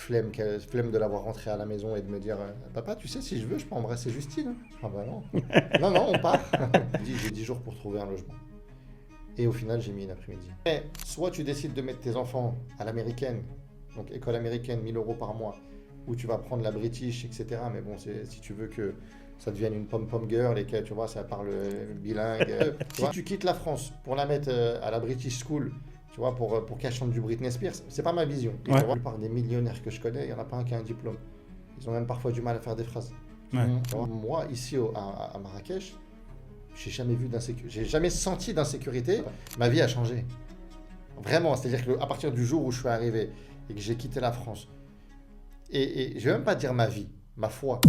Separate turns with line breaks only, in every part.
flemme de l'avoir rentré à la maison et de me dire papa, tu sais, si je veux, je peux embrasser Justine. Ah bah non. non, on part. J'ai 10 jours pour trouver un logement. Et au final, j'ai mis une après-midi. Et soit tu décides de mettre tes enfants à l'américaine, donc école américaine, 1 000 € par mois, où tu vas prendre la British, etc. Mais bon, si tu veux que ça devienne une pom-pom girl et que tu vois, ça parle bilingue. Si tu quittes la France pour la mettre à la British School, tu vois, pour qu'elle chante du Britney Spears, c'est pas ma vision. Ouais. La plupart des millionnaires que je connais, il n'y en a pas un qui a un diplôme. Ils ont même parfois du mal à faire des phrases.
Ouais.
Moi, ici à Marrakech, j'ai jamais senti d'insécurité. Ma vie a changé. Vraiment, c'est-à-dire qu'à partir du jour où je suis arrivé et que j'ai quitté la France, et je vais même pas dire ma vie, ma foi.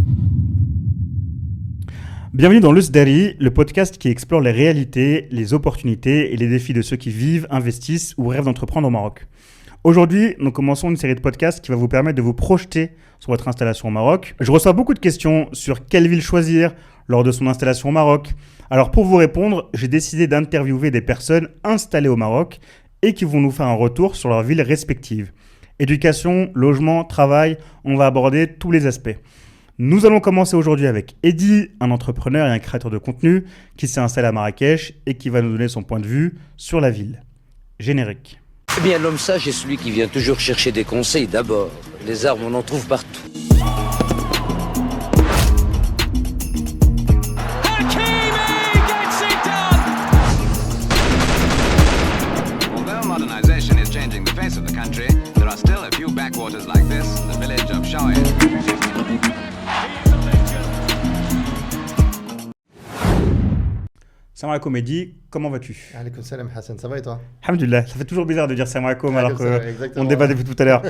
Bienvenue dans l'Eusdari, le podcast qui explore les réalités, les opportunités et les défis de ceux qui vivent, investissent ou rêvent d'entreprendre au Maroc. Aujourd'hui, nous commençons une série de podcasts qui va vous permettre de vous projeter sur votre installation au Maroc. Je reçois beaucoup de questions sur quelle ville choisir lors de son installation au Maroc. Alors pour vous répondre, j'ai décidé d'interviewer des personnes installées au Maroc et qui vont nous faire un retour sur leurs villes respectives. Éducation, logement, travail, on va aborder tous les aspects. Nous allons commencer aujourd'hui avec Eddy, un entrepreneur et un créateur de contenu qui s'est installé à Marrakech et qui va nous donner son point de vue sur la ville. Générique.
Eh bien, l'homme sage est celui qui vient toujours chercher des conseils d'abord. Les armes, on en trouve partout.
Although modernization is changing the face of the country, there are still a few backwaters like this, the village of Shawed.
Salam alaikum Eddy, comment vas-tu?
Alaikum salam Hassan, ça va et toi?
Alhamdulillah, ça fait toujours bizarre de dire salam alaikum alors qu'on
on
débat depuis tout à l'heure.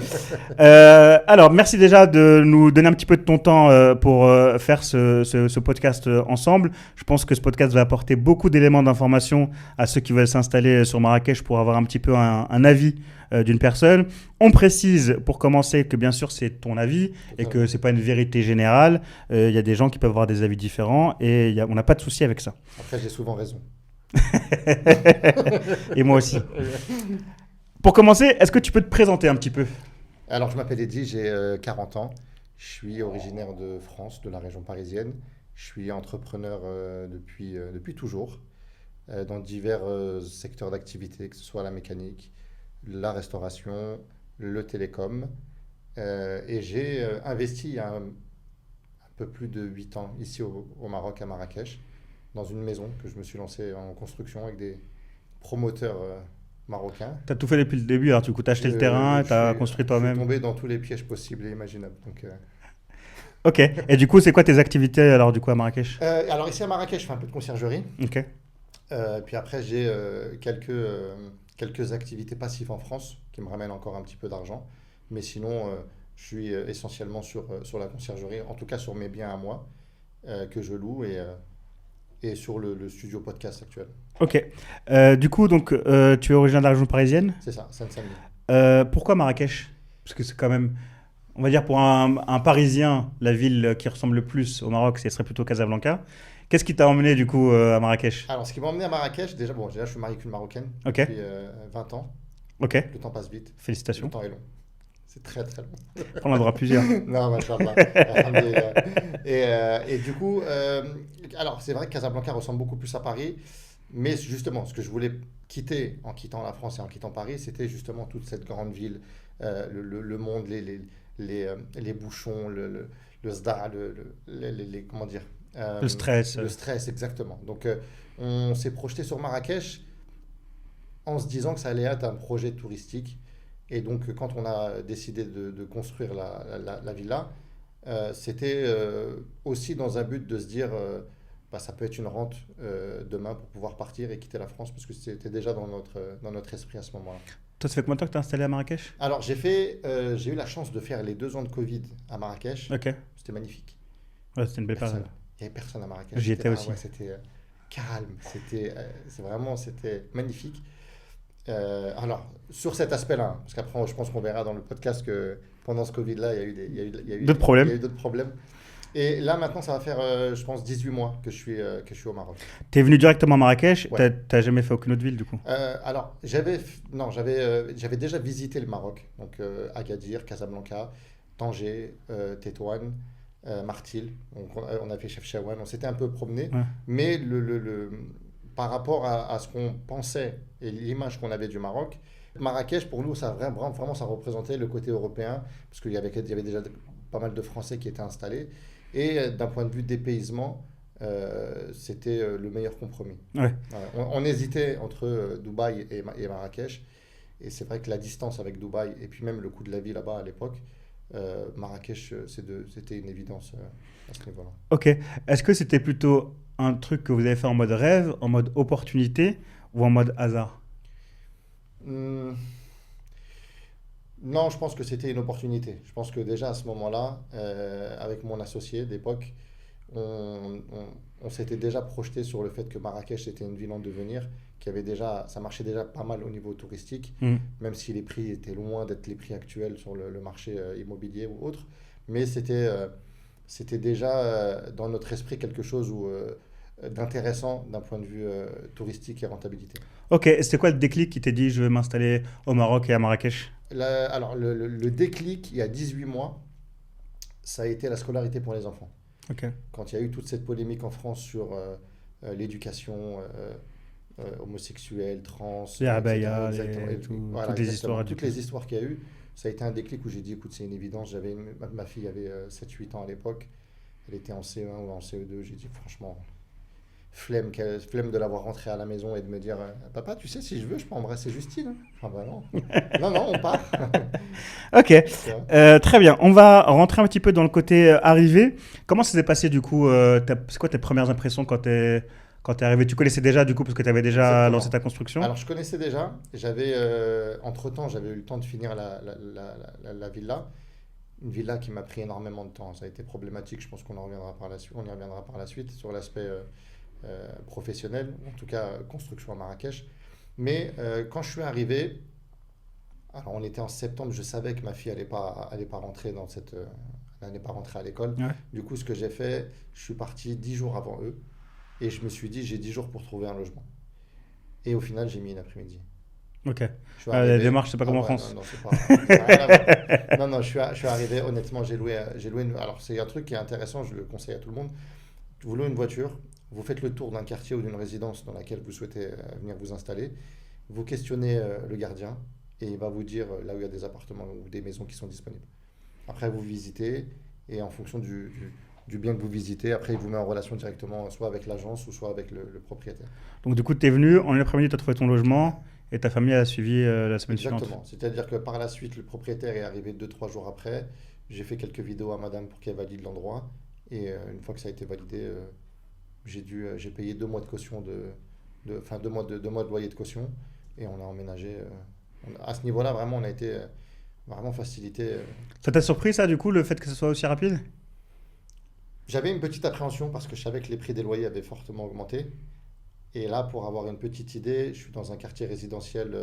Alors, merci déjà de nous donner un petit peu de ton temps pour faire ce podcast ensemble. Je pense que ce podcast va apporter beaucoup d'éléments d'information à ceux qui veulent s'installer sur Marrakech pour avoir un petit peu un avis d'une personne. On précise pour commencer que bien sûr c'est ton avis et que c'est pas une vérité générale. Il y a des gens qui peuvent avoir des avis différents et on n'a pas de souci avec ça.
Après, j'ai souvent raison.
Et moi aussi. Pour commencer, est-ce que tu peux te présenter un petit peu?
Alors, je m'appelle Eddy, j'ai 40 ans. Je suis originaire de France, de la région parisienne. Je suis entrepreneur depuis toujours dans divers secteurs d'activité, que ce soit la mécanique, la restauration, le télécom. Et j'ai investi il y a un peu plus de 8 ans ici au Maroc, à Marrakech, dans une maison que je me suis lancé en construction avec des promoteurs marocains.
Tu as tout fait depuis le début, alors tu as acheté le terrain, tu as construit toi-même.
Je suis tombé dans tous les pièges possibles et imaginables. Donc,
Ok, et du coup, c'est quoi tes activités alors du coup à Marrakech?
alors ici à Marrakech, je fais un peu de conciergerie.
Ok.
Puis après, j'ai quelques activités passives en France qui me ramènent encore un petit peu d'argent. Mais sinon, je suis essentiellement sur la conciergerie, en tout cas sur mes biens à moi, que je loue et sur le studio podcast actuel.
Ok. Du coup, donc, tu es originaire de la région parisienne.
C'est ça, Seine-Saint-Denis.
Pourquoi Marrakech? Parce que c'est quand même, on va dire pour un Parisien, la ville qui ressemble le plus au Maroc, ce serait plutôt Casablanca. Qu'est-ce qui t'a emmené du coup à Marrakech?
Alors, ce qui m'a emmené à Marrakech, déjà, je suis marié avec une Marocaine
Ok.
depuis 20 ans.
Ok.
Le temps passe vite.
Félicitations.
Le temps est long. C'est très très long.
On en aura plusieurs.
Non, machallah. Et du coup, alors c'est vrai que Casablanca ressemble beaucoup plus à Paris, mais justement, ce que je voulais quitter en quittant la France et en quittant Paris, c'était justement toute cette grande ville, le monde, les bouchons, le zda, comment dire,
Le stress.
Le stress, exactement. Donc, on s'est projeté sur Marrakech en se disant que ça allait être un projet touristique. Et donc, quand on a décidé de construire la villa, c'était aussi dans un but de se dire ça peut être une rente demain pour pouvoir partir et quitter la France, parce que c'était déjà dans notre esprit à ce moment-là.
Toi, ça fait combien de temps que tu es installé à Marrakech?
Alors, j'ai eu la chance de faire les 2 ans de Covid à Marrakech.
Ok.
C'était magnifique.
Ouais, c'était une belle période.
Il n'y avait personne à Marrakech.
J'y étais aussi.
Ouais, c'était calme, c'était magnifique. Alors, sur cet aspect-là, parce qu'après, je pense qu'on verra dans le podcast que pendant ce Covid-là, il y a eu
d'autres problèmes.
Il y a eu d'autres problèmes. Et là, maintenant, ça va faire, je pense, 18 mois que je suis au Maroc.
Tu es venu directement à Marrakech?
Ouais.
Tu n'as jamais fait aucune autre ville, du coup?
Alors, j'avais déjà visité le Maroc, donc Agadir, Casablanca. Tanger, Tétouan, Martil. On a fait Chefchaouen, on s'était un peu promené.
Ouais.
Mais par rapport à ce qu'on pensait et l'image qu'on avait du Maroc, Marrakech, pour nous, ça, vraiment, ça représentait le côté européen, parce qu'il y avait déjà pas mal de Français qui étaient installés. Et d'un point de vue dépaysement, c'était le meilleur compromis.
Ouais.
Voilà. On hésitait entre Dubaï et Marrakech. Et c'est vrai que la distance avec Dubaï, et puis même le coût de la vie là-bas à l'époque, Marrakech, c'était une évidence à ce niveau-là.
Ok. Est-ce que c'était plutôt un truc que vous avez fait en mode rêve, en mode opportunité ou en mode hasard?
Hmm. Non, je pense que c'était une opportunité. Je pense que déjà à ce moment-là, avec mon associé d'époque, on s'était déjà projeté sur le fait que Marrakech était une ville en devenir, ça marchait déjà pas mal au niveau touristique, même si les prix étaient loin d'être les prix actuels sur le marché immobilier ou autre. Mais c'était déjà dans notre esprit quelque chose d'intéressant d'un point de vue touristique et rentabilité.
Ok. Et c'était quoi le déclic qui t'a dit je vais m'installer au Maroc et à Marrakech?
Alors, le déclic, il y a 18 mois, ça a été la scolarité pour les enfants.
Ok.
Quand il y a eu toute cette polémique en France sur l'éducation homosexuelle, trans,
Les
etc.
abayas,
Exactement. Voilà,
toutes les
exactement.
histoires.
Toutes les histoires qu'il y a eu, ça a été un déclic où j'ai dit, écoute, c'est une évidence. Ma fille avait 7-8 ans à l'époque, elle était en CE1 ou en CE2, j'ai dit, franchement, flemme de l'avoir rentrée à la maison et de me dire, papa, tu sais, si je veux, je peux embrasser Justine. Ah bah non. Non, on part.
Ok.
C'est vrai.
Très bien. On va rentrer un petit peu dans le côté arrivé. Comment ça s'est passé du coup c'est quoi tes premières impressions quand t'es arrivé? Tu connaissais déjà du coup parce que tu avais déjà
Exactement.
lancé ta construction?
Alors, je connaissais déjà. Entre-temps, j'avais eu le temps de finir la villa. Une villa qui m'a pris énormément de temps. Ça a été problématique. Je pense qu'on en reviendra par la suite. On y reviendra par la suite sur l'aspect professionnel, en tout cas construction à Marrakech. Mais quand je suis arrivé, alors on était en septembre, je savais que ma fille allait pas rentrer elle n'allait pas rentrer à l'école.
Ouais.
Du coup, ce que j'ai fait, je suis parti 10 jours avant eux et je me suis dit, j'ai 10 jours pour trouver un logement. Et au final, j'ai mis une après-midi.
Ok.
Je suis
La
arrivé.
démarche, c'est pas comme en
Ouais,
France.
non, c'est pas. Ça a rien à voir. Non, je suis arrivé. Honnêtement, j'ai loué alors, c'est un truc qui est intéressant. Je le conseille à tout le monde. Vous louez une voiture. Vous faites le tour d'un quartier ou d'une résidence dans laquelle vous souhaitez venir vous installer. Vous questionnez le gardien et il va vous dire là où il y a des appartements ou des maisons qui sont disponibles. Après, vous visitez et en fonction du bien que vous visitez, après, il vous met en relation directement soit avec l'agence ou soit avec le propriétaire.
Donc du coup, tu es venu, en après-midi, tu as trouvé ton logement et ta famille a suivi la semaine suivante.
Exactement. C'est-à-dire que par la suite, le propriétaire est arrivé 2-3 jours après. J'ai fait quelques vidéos à madame pour qu'elle valide l'endroit. Et une fois que ça a été validé, j'ai payé 2 mois de caution, 2 mois de loyer de caution. Et on a emménagé. À ce niveau-là, vraiment, on a été vraiment facilité.
Ça t'a surpris ça du coup, le fait que ce soit aussi rapide?
J'avais une petite appréhension parce que je savais que les prix des loyers avaient fortement augmenté. Et là, pour avoir une petite idée, je suis dans un quartier résidentiel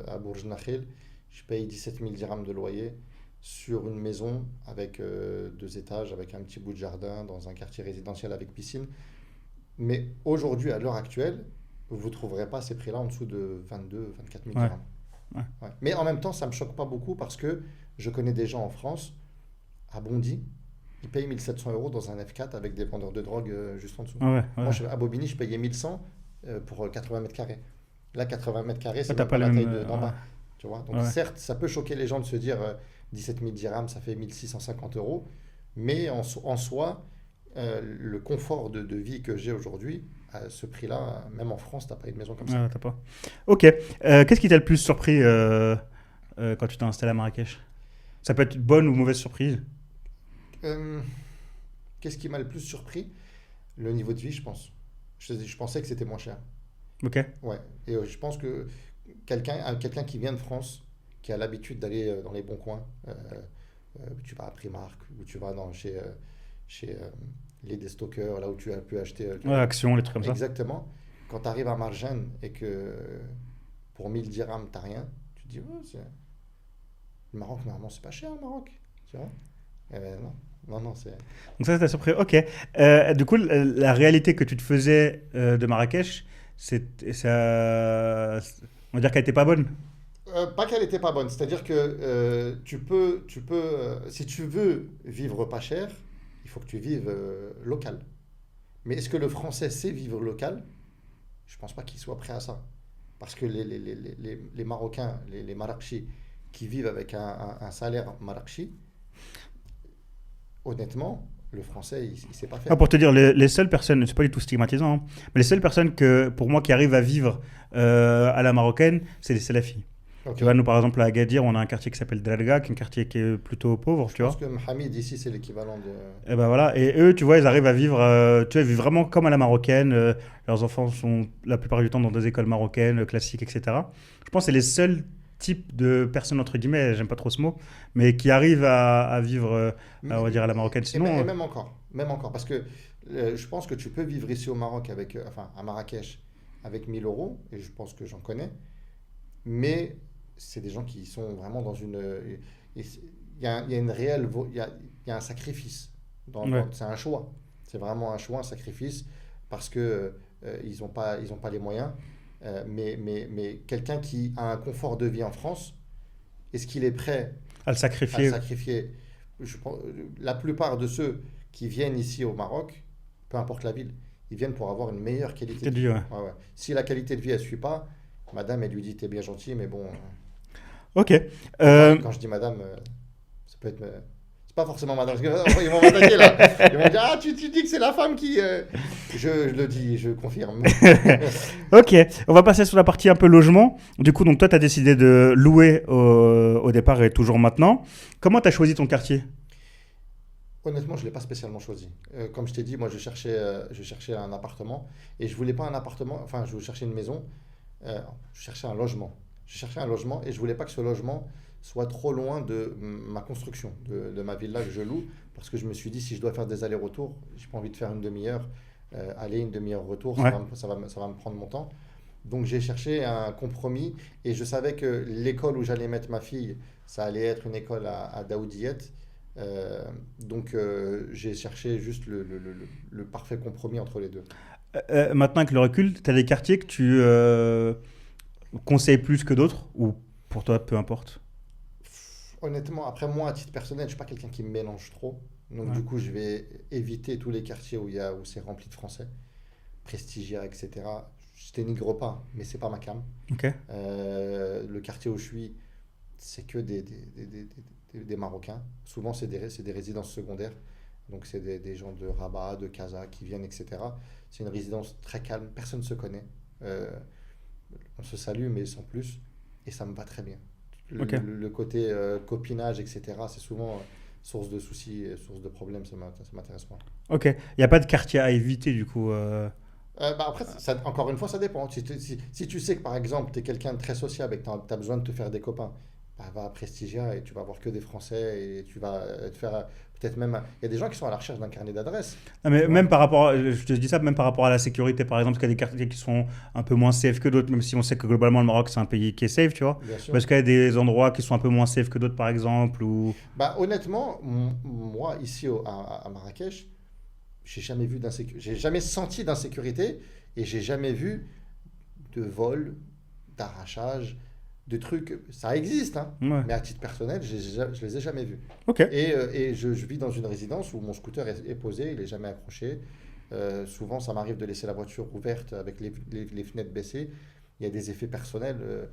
à Bourj Nakhil. Je paye 17 000 dirhams de loyer sur une maison avec 2 étages, avec un petit bout de jardin, dans un quartier résidentiel avec piscine. Mais aujourd'hui, à l'heure actuelle, vous ne trouverez pas ces prix-là en dessous de 22 24 000 dirhams.
Ouais.
Ouais. Mais en même temps, ça ne me choque pas beaucoup parce que je connais des gens en France, à Bondy, ils payent 1 700 € dans un F4 avec des vendeurs de drogue juste en dessous.
Ouais.
Moi, à Bobigny, je payais 1 100 pour 80 mètres carrés. Là, 80 mètres carrés, c'est
t'as
même
pas
pas la
le
taille
même,
d'en bas.
ouais.
Tu vois. Donc,
Ouais.
certes, ça peut choquer les gens de se dire 17 000 dirhams, ça fait 1 650 €. Mais en soi, le confort de vie que j'ai aujourd'hui, à ce prix-là, même en France, tu n'as pas une maison comme ça.
Ouais, t'as pas. Ok. Qu'est-ce qui t'a le plus surpris quand tu t'es installé à Marrakech? Ça peut être une bonne ou mauvaise surprise.
Qu'est-ce qui m'a le plus surpris? Le niveau de vie, je pense. Je pensais que c'était moins cher.
Ok.
Ouais. Et je pense que quelqu'un qui vient de France, qui a l'habitude d'aller dans les bons coins, tu vas à Primark ou tu vas chez les déstockeurs, là où tu as pu acheter.
Ouais, action, les trucs comme ça.
Exactement. Quand tu arrives à Marjane et que pour 1000 dirhams, tu n'as rien, tu te dis, oh, le Maroc, normalement, c'est pas cher, le Maroc. Tu vois? Eh ben, non, c'est.
Donc ça t'a surpris. Ok. Du coup, la réalité que tu te faisais de Marrakech, on va dire qu'elle était pas bonne.
Pas qu'elle était pas bonne, c'est-à-dire que si tu veux vivre pas cher, il faut que tu vives local. Mais est-ce que le français sait vivre local? Je pense pas qu'il soit prêt à ça. Parce que les Marocains, les Marrakechis, qui vivent avec un salaire Marrakchi, honnêtement, le français, il sait pas faire.
Ah, pour te dire, les seules personnes, c'est pas du tout stigmatisant, hein, mais les seules personnes pour moi qui arrivent à vivre à la marocaine, c'est les salafis.
Ok.
Tu vois, nous par exemple à Agadir, on a un quartier qui s'appelle Drarga, qui est un quartier qui est plutôt pauvre, tu
Je
vois.
pense que Mohamed ici, c'est l'équivalent de.
Et ben voilà, et eux, tu vois, ils arrivent à vivre, tu vois, ils vivent vraiment comme à la marocaine. Leurs enfants sont la plupart du temps dans des écoles marocaines, classiques, etc. Je pense que c'est les seuls types de personnes, entre guillemets, j'aime pas trop ce mot, mais qui arrivent à vivre, on va dire, à la marocaine.
Et
Sinon,
même encore, parce que je pense que tu peux vivre ici au Maroc, enfin à Marrakech, avec 1000 euros, et je pense que j'en connais, mais c'est des gens qui sont vraiment dans une. Il y a une réelle. Il y a un sacrifice.
Ouais.
C'est un choix. C'est vraiment un choix, un sacrifice, parce que ils n'ont pas les moyens. Mais quelqu'un qui a un confort de vie en France, est-ce qu'il est prêt
à le
à
sacrifier.
le sacrifier? La plupart de ceux qui viennent ici au Maroc, peu importe la ville, ils viennent pour avoir une meilleure qualité de vie.
Ouais.
Ouais, ouais. Si la qualité de vie, elle ne suit pas, madame, elle lui dit, t'es bien gentil, mais bon.
Ok.
Quand je dis madame, ça peut être. C'est pas forcément madame, parce que ils vont m'attaquer là. Ils vont dire, ah, tu dis que c'est la femme qui. Je le dis, je confirme.
Ok, on va passer sur la partie un peu logement. Du coup, donc toi, tu as décidé de louer au départ et toujours maintenant. Comment tu as choisi ton quartier?
Honnêtement, je ne l'ai pas spécialement choisi. Comme je t'ai dit, moi, je cherchais un appartement. Et je voulais pas un appartement, enfin, je cherchais une maison. Je cherchais un logement. Je cherchais un logement et je voulais pas que ce logement soit trop loin de ma construction, de ma villa que je loue. Parce que je me suis dit, si je dois faire des allers-retours, j'ai pas envie de faire une demi-heure aller, une demi-heure retour.
Ouais.
Ça va me prendre mon temps. Donc, j'ai cherché un compromis et je savais que l'école où j'allais mettre ma fille, ça allait être une école à Daoudiet. Donc j'ai cherché juste le parfait compromis entre les deux.
Maintenant, avec le recul, tu as des quartiers que tu conseilles plus que d'autres ou pour toi, peu importe?
Honnêtement, après moi, à titre personnel, je ne suis pas quelqu'un qui me mélange trop. Donc
Ouais.
du coup, je vais éviter tous les quartiers où c'est rempli de Français, Prestigia, etc. Je dénigre pas, mais c'est pas ma came.
Ok.
Le quartier où je suis, c'est que des Marocains. Souvent, c'est des résidences secondaires. Donc, c'est des gens de Rabat, de Casa qui viennent, etc. C'est une résidence très calme. Personne ne se connaît. On se salue, mais sans plus. Et ça me va très bien.
Ok.
Le côté copinage, etc., c'est souvent source de soucis, source de problèmes. Ça m'intéresse pas.
Ok. Il n'y a pas de quartier à éviter du coup.
Après, encore une fois, ça dépend. Si tu sais que, par exemple, tu es quelqu'un de très sociable et que tu as besoin de te faire des copains, bah, va à Prestigia et tu vas voir que des Français et tu vas te faire peut-être même. Il y a des gens qui sont à la recherche d'un carnet d'adresses.
Non, mais
Tu vois.
même par rapport, je te dis ça, même par rapport à la sécurité, par exemple, parce qu'il y a des quartiers qui sont un peu moins safe que d'autres, même si on sait que globalement le Maroc c'est un pays qui est safe, tu vois.
Bien sûr.
Parce qu'il y a des endroits qui sont un peu moins safe que d'autres, par exemple, ou.
Bah, honnêtement, moi, ici à Marrakech, j'ai jamais senti d'insécurité et j'ai jamais vu de vol, d'arrachage, de trucs. Ça existe, hein.
Ouais.
Mais à titre personnel, je les ai jamais vus.
Ok.
Et je vis dans une résidence où mon scooter est posé, il n'est jamais accroché. Souvent, ça m'arrive de laisser la voiture ouverte avec les fenêtres baissées. Il y a des effets personnels.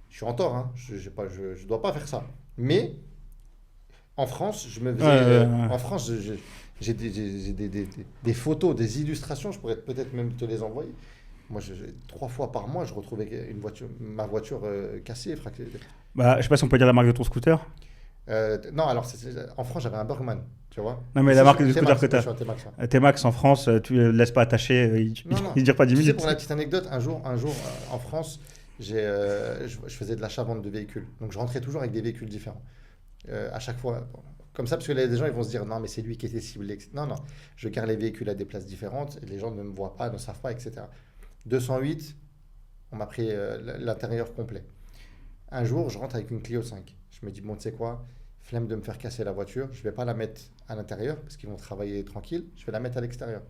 Je suis en tort, hein. Je dois pas faire ça. Mais en France, je me faisais. En France, j'ai des photos, des illustrations. Je pourrais peut-être même te les envoyer. Moi, 3 fois par mois, je retrouvais ma voiture cassée, fracturée.
Bah, je sais pas si on peut dire la marque de ton scooter.
Non, alors en France, j'avais un Bergman, tu vois.
Non, mais
Ici,
la marque
je
de
suis
scooter
T-Max,
que
moi, je
t'as.
suis un T-Max, hein.
T-Max en France, tu le laisses pas attaché,
Non, non.
il dure pas 10
Tu sais,
minutes.
pour la petite anecdote, un jour en France, je faisais de l'achat-vente de véhicules. Donc, je rentrais toujours avec des véhicules différents. À chaque fois, comme ça, parce que les gens ils vont se dire non, mais c'est lui qui était ciblé. Non, non, je garde les véhicules à des places différentes et les gens ne me voient pas, ne savent pas, etc. 208, on m'a pris l'intérieur complet. Un jour, je rentre avec une Clio 5. Je me dis, bon, tu sais quoi, flemme de me faire casser la voiture, je ne vais pas la mettre à l'intérieur parce qu'ils vont travailler tranquille, je vais la mettre à l'extérieur.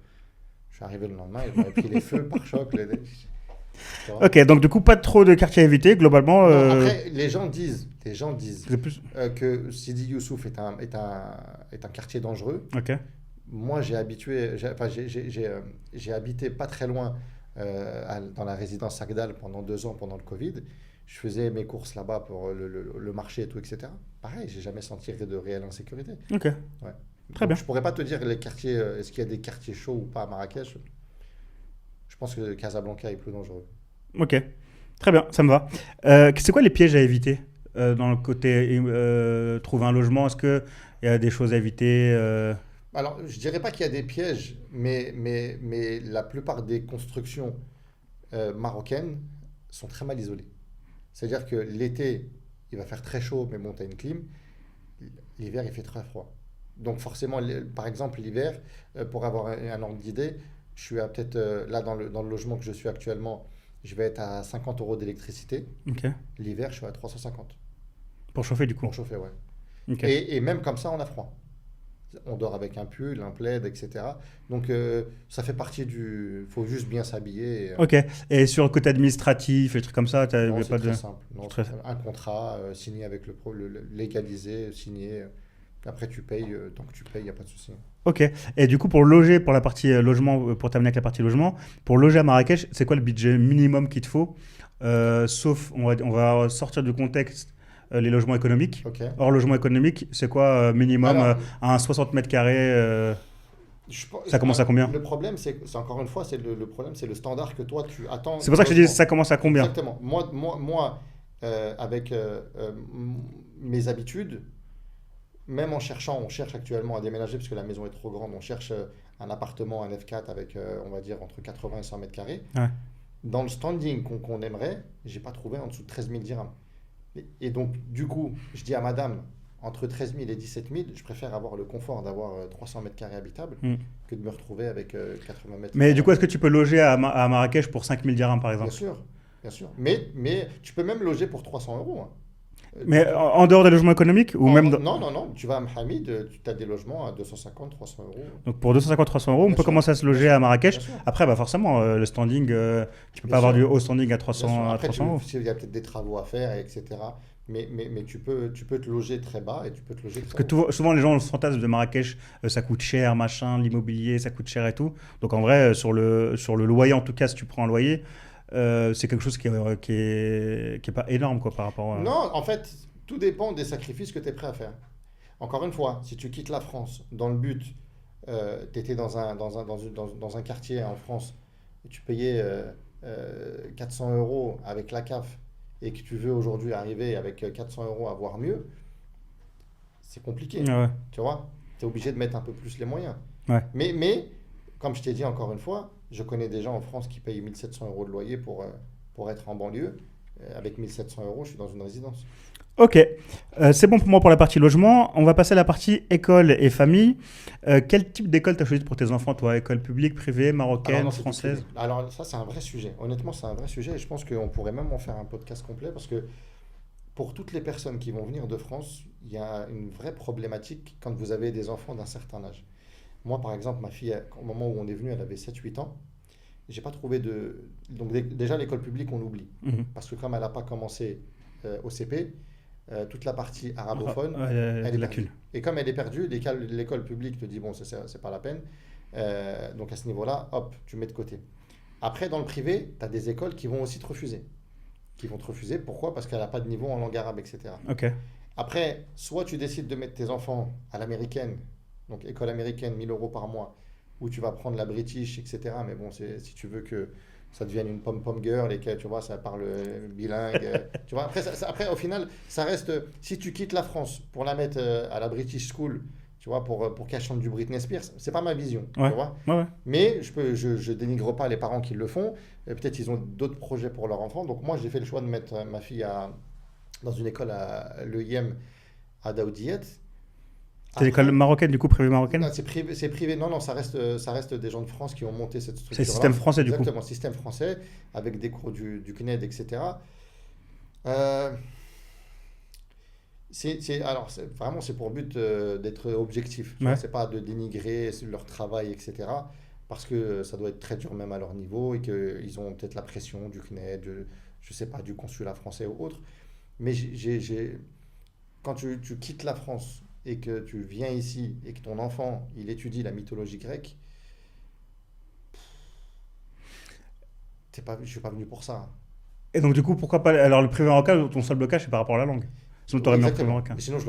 Je suis arrivé le lendemain, ils m'avaient pris les feux, pare-choc. Tu vois.
Ok, donc du coup, pas trop de quartiers à éviter, globalement.
Non, après, les gens disent, globalement.
Non,
après, les gens disent
c'est plus...
que Sidi Youssouf est un quartier dangereux.
Ok,
Moi, j'ai habité pas très loin dans la résidence Sagdal pendant 2 ans pendant le Covid. Je faisais mes courses là-bas pour le marché et tout, etc. Pareil, j'ai jamais senti de réelle insécurité.
ok,
Ouais.
très
Donc,
bien.
je pourrais pas te dire les quartiers, est-ce qu'il y a des quartiers chauds ou pas à Marrakech. Je pense que Casablanca est plus dangereux.
Ok, très bien, ça me va. C'est quoi les pièges à éviter dans le côté trouver un logement? Est-ce qu'il y a des choses à éviter
Alors, je dirais pas qu'il y a des pièges, mais la plupart des constructions marocaines sont très mal isolées. C'est-à-dire que l'été, il va faire très chaud, mais bon, tu as une clim. L'hiver, il fait très froid. Donc forcément, par exemple, l'hiver, pour avoir un ordre d'idée, je suis à peut-être, là, dans le logement que je suis actuellement, je vais être à 50 euros d'électricité.
Ok,
L'hiver, je suis à 350
pour chauffer du coup.
pour chauffer, ouais.
Ok,
Et même comme ça, on a froid. On dort avec un pull, un plaid, etc. Donc ça fait partie du... faut juste bien s'habiller.
ok. Et sur le côté administratif, les trucs comme ça,
Non,
y a
c'est
pas
très
de...
simple. Non,
Très-
un contrat signé avec légalisé, signé. Après, tu payes. Tant que tu payes, il n'y a pas de souci.
Ok. Et du coup, pour loger, pour la partie logement, pour terminer avec la partie logement, pour loger à Marrakech, c'est quoi le budget minimum qu'il te faut? Sauf, on va sortir du contexte les logements économiques.
Ok.
Hors logement économique, c'est quoi minimum
Alors,
à un 60 mètres carrés ça commence à combien?
Le problème, c'est encore une fois, le problème, c'est le standard que toi, tu attends.
C'est pour ça que je dis ça commence à combien?
Exactement. Moi avec mes habitudes, même en cherchant, on cherche actuellement à déménager parce que la maison est trop grande. On cherche un appartement, un F4 avec, on va dire, entre 80 et 100 mètres carrés.
Ouais.
Dans le standing qu'on aimerait, j'ai pas trouvé en dessous de 13 000 dirhams. Et donc, du coup, je dis à madame, entre 13 000 et 17 000, je préfère avoir le confort d'avoir 300 mètres carrés habitables
Mm.
que de me retrouver avec 80 mètres
Mais
carrés.
du coup, est-ce que tu peux loger à Marrakech pour 5000 dirhams par
Bien
exemple?
sûr, bien sûr. Mais tu peux même loger pour 300 euros. Hein.
Mais en dehors des logements économiques ou même
Non, tu vas à Mohamed, tu as des logements à 250, 300 euros.
Donc pour 250-300 euros, on
Bien
peut
sûr.
commencer à se loger
Bien
à Marrakech.
Bien sûr.
Après, bah forcément, le standing, tu peux
Bien
pas avoir
sûr.
du haut standing à
Bien sûr.
300, à
Après,
300 euros.
il y a peut-être des travaux à faire, etc. Mais tu peux te loger très bas et tu peux te loger très
Parce que souvent, les gens ont le fantasme de Marrakech, ça coûte cher, machin, l'immobilier, ça coûte cher et tout. Donc en vrai, sur le loyer, en tout cas, si tu prends un loyer, c'est quelque chose qui est pas énorme quoi, par rapport à...
Non, en fait, tout dépend des sacrifices que tu es prêt à faire. Encore une fois, si tu quittes la France dans le but, tu étais dans un quartier en France, et tu payais 400 euros avec la CAF, et que tu veux aujourd'hui arriver avec 400 euros à avoir mieux, c'est compliqué.
Ouais.
Tu vois, tu es obligé de mettre un peu plus les moyens.
Ouais.
Mais, comme je t'ai dit encore une fois, je connais des gens en France qui payent 1700 euros de loyer pour être en banlieue. Avec 1700 euros, je suis dans une résidence.
Ok, c'est bon pour moi pour la partie logement. On va passer à la partie école et famille. Quel type d'école tu as choisi pour tes enfants, toi? École publique, privée, marocaine,
Alors, non, c'est
française?
tout privé. Alors ça, c'est un vrai sujet. Honnêtement, c'est un vrai sujet et je pense qu'on pourrait même en faire un podcast complet parce que pour toutes les personnes qui vont venir de France, il y a une vraie problématique quand vous avez des enfants d'un certain âge. Moi, par exemple, ma fille, au moment où on est venu, elle avait 7-8 ans. J'ai pas trouvé de... Donc déjà, l'école publique, on oublie.
Mhm.
Parce que comme elle n'a pas commencé au CP, toute la partie arabophone,
Ouais,
elle est
lacune.
perdue. Et comme elle est perdue, l'école publique te dit, bon, c'est pas la peine. Donc à ce niveau-là, hop, tu mets de côté. Après, dans le privé, tu as des écoles qui vont aussi te refuser. Qui vont te refuser, pourquoi? Parce qu'elle n'a pas de niveau en langue arabe, etc.
Ok.
Après, soit tu décides de mettre tes enfants à l'américaine, donc école américaine, 1000 euros par mois, où tu vas prendre la British, etc. Mais bon, si tu veux que ça devienne une pom-pom girl et que tu vois, ça parle bilingue. Tu vois, après, au final, ça reste. Si tu quittes la France pour la mettre à la British School, tu vois, pour qu'elle chante du Britney Spears, c'est pas ma vision.
Ouais.
Tu vois.
Ouais.
Mais je dénigre pas les parents qui le font. Peut-être ils ont d'autres projets pour leur enfant. Donc moi, j'ai fait le choix de mettre ma fille dans une école à l'EIM à Daoudiyet.
C'est l'école marocaine, du coup, privée marocaine?
Non, c'est privé. Non, ça reste des gens de France qui ont monté cette structure.
C'est le système français, du coup.
Exactement, système français, avec des cours du CNED, etc. Alors, vraiment, c'est pour but d'être objectif. Tu vois,
Ouais.
c'est pas de dénigrer leur travail, etc. parce que ça doit être très dur même à leur niveau et qu'ils ont peut-être la pression du CNED, je sais pas, du consulat français ou autre. Mais quand tu quittes la France et que tu viens ici et que ton enfant, il étudie la mythologie grecque, je ne suis pas venu pour ça.
Et donc, du coup, pourquoi pas. Alors, le privé marocain, ton seul blocage, c'est par rapport à la langue. Sinon, tu aurais mis en privé marocain.
Mais sinon, je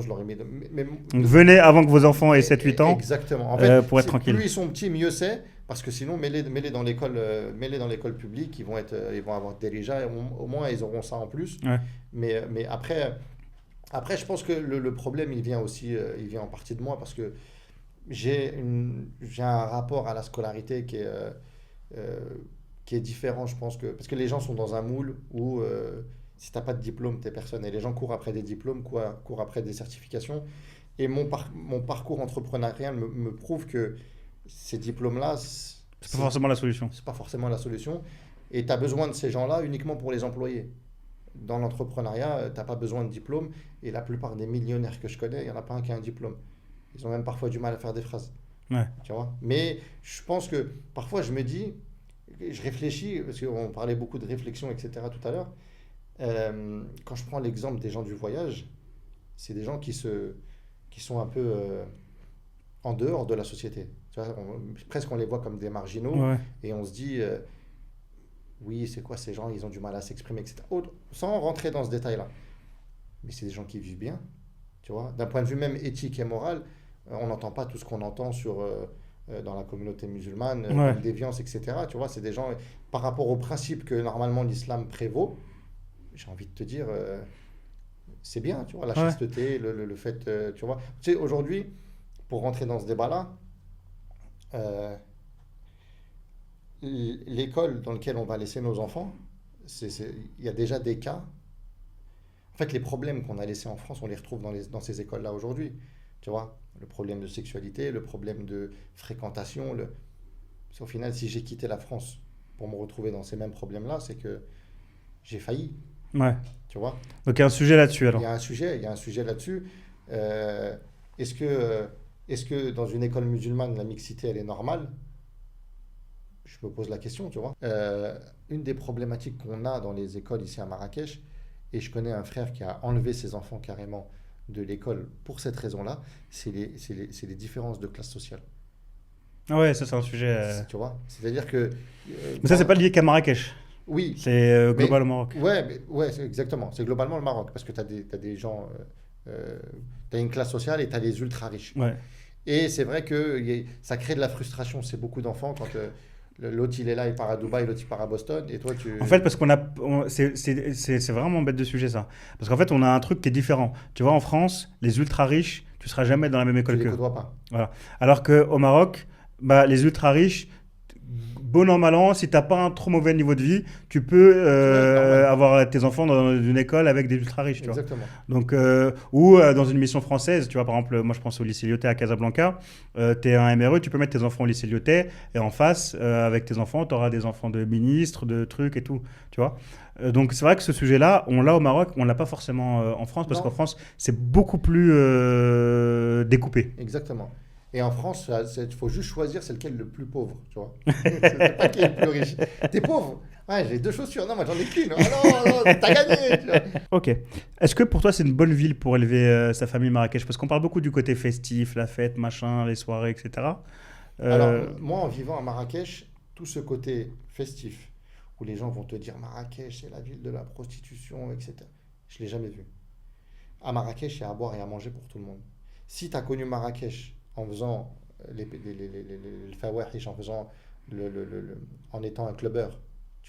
l'aurais mis
Donc, venez avant que vos enfants aient 7-8 ans.
Exactement. En fait,
pour être tranquille.
Plus ils sont petits, mieux c'est. Parce que sinon, mets-les dans l'école publique, ils vont avoir des déjà, au moins ils auront ça en plus.
Ouais.
Mais après, je pense que le problème, il vient en partie de moi parce que j'ai un rapport à la scolarité qui est différent, je pense parce que les gens sont dans un moule où si tu n'as pas de diplôme, tu n'es personne. Et les gens courent après des diplômes, courent après des certifications. Et mon parcours entrepreneurial me prouve que ces diplômes-là,
c'est pas forcément la solution.
C'est pas forcément la solution. Et tu as besoin de ces gens-là uniquement pour les employer. Dans l'entrepreneuriat, tu n'as pas besoin de diplôme. Et la plupart des millionnaires que je connais, il n'y en a pas un qui a un diplôme. Ils ont même parfois du mal à faire des phrases.
Ouais.
Tu vois ? Mais je pense que parfois je me dis, je réfléchis, parce qu'on parlait beaucoup de réflexion, etc. tout à l'heure. Quand je prends l'exemple des gens du voyage, c'est des gens qui sont un peu en dehors de la société. Tu vois, presque on les voit comme des marginaux.
Ouais.
Et on se dit, oui, c'est quoi ces gens, ils ont du mal à s'exprimer, etc. Sans rentrer dans ce détail-là. Mais c'est des gens qui vivent bien. Tu vois, d'un point de vue même éthique et moral, on n'entend pas tout ce qu'on entend dans la communauté musulmane, comme déviance, etc. Tu vois, c'est des gens, par rapport au principe que normalement l'islam prévaut, j'ai envie de te dire, c'est bien, tu vois, la chasteté, le fait, tu vois. Tu sais, aujourd'hui, pour rentrer dans ce débat-là, l'école dans laquelle on va laisser nos enfants, il y a déjà des cas. En fait, les problèmes qu'on a laissés en France, on les retrouve dans ces écoles-là aujourd'hui. Tu vois, le problème de sexualité, le problème de fréquentation. Au final, si j'ai quitté la France pour me retrouver dans ces mêmes problèmes-là, c'est que j'ai failli.
Ouais.
Tu vois ?
Donc il y a un sujet là-dessus alors.
Il y a un sujet là-dessus. Est-ce que dans une école musulmane, la mixité, elle est normale ? Je me pose la question, tu vois. Une des problématiques qu'on a dans les écoles ici à Marrakech, et je connais un frère qui a enlevé ses enfants carrément de l'école pour cette raison-là, c'est les différences de classe sociale.
Ah ouais, ça c'est un sujet.
Tu vois, c'est-à-dire que.
Mais ça, c'est pas lié qu'à Marrakech.
Oui.
C'est global au Maroc.
Ouais, exactement. C'est globalement le Maroc. Parce que tu as des gens. Tu as une classe sociale et tu as les ultra riches.
Ouais.
Et c'est vrai que ça crée de la frustration. C'est beaucoup d'enfants quand l'autre il est là, il part à Dubaï, l'autre il part à Boston. Et toi, tu.
En fait, parce c'est vraiment bête de sujet ça. Parce qu'en fait, on a un truc qui est différent. Tu vois, en France, les ultra riches, tu seras jamais dans la même école
Tu les
qu'eux.
côtoies pas.
Voilà. Alors qu'au Maroc, les ultra riches, bon an, mal an, si tu n'as pas un trop mauvais niveau de vie, tu peux avoir tes enfants dans une école avec des ultra riches. Tu
Exactement.
vois. Donc, ou dans une mission française, tu vois, par exemple, moi je pense au lycée Lyotet à Casablanca, tu es un MRE, tu peux mettre tes enfants au lycée Lyotet, et en face, avec tes enfants, tu auras des enfants de ministres, de trucs et tout. Tu vois. Donc c'est vrai que ce sujet-là, on l'a au Maroc, on ne l'a pas forcément en France, parce qu'en France, c'est beaucoup plus découpé.
Exactement. Et en France, il faut juste choisir c'est lequel le plus pauvre, tu vois. C'est pas qui est le plus riche. T'es pauvre ? Ouais, j'ai 2 chaussures. Non, moi j'en ai qu'une. Ah non, t'as gagné, tu vois.
Ok. Est-ce que pour toi c'est une bonne ville pour élever sa famille Marrakech ? Parce qu'on parle beaucoup du côté festif, la fête, machin, les soirées, etc.
Alors, moi en vivant à Marrakech, tout ce côté festif, où les gens vont te dire Marrakech, c'est la ville de la prostitution, etc. Je ne l'ai jamais vu. À Marrakech, il y a à boire et à manger pour tout le monde. Si tu as connu Marrakech en faisant le fawahish, en étant un clubbeur,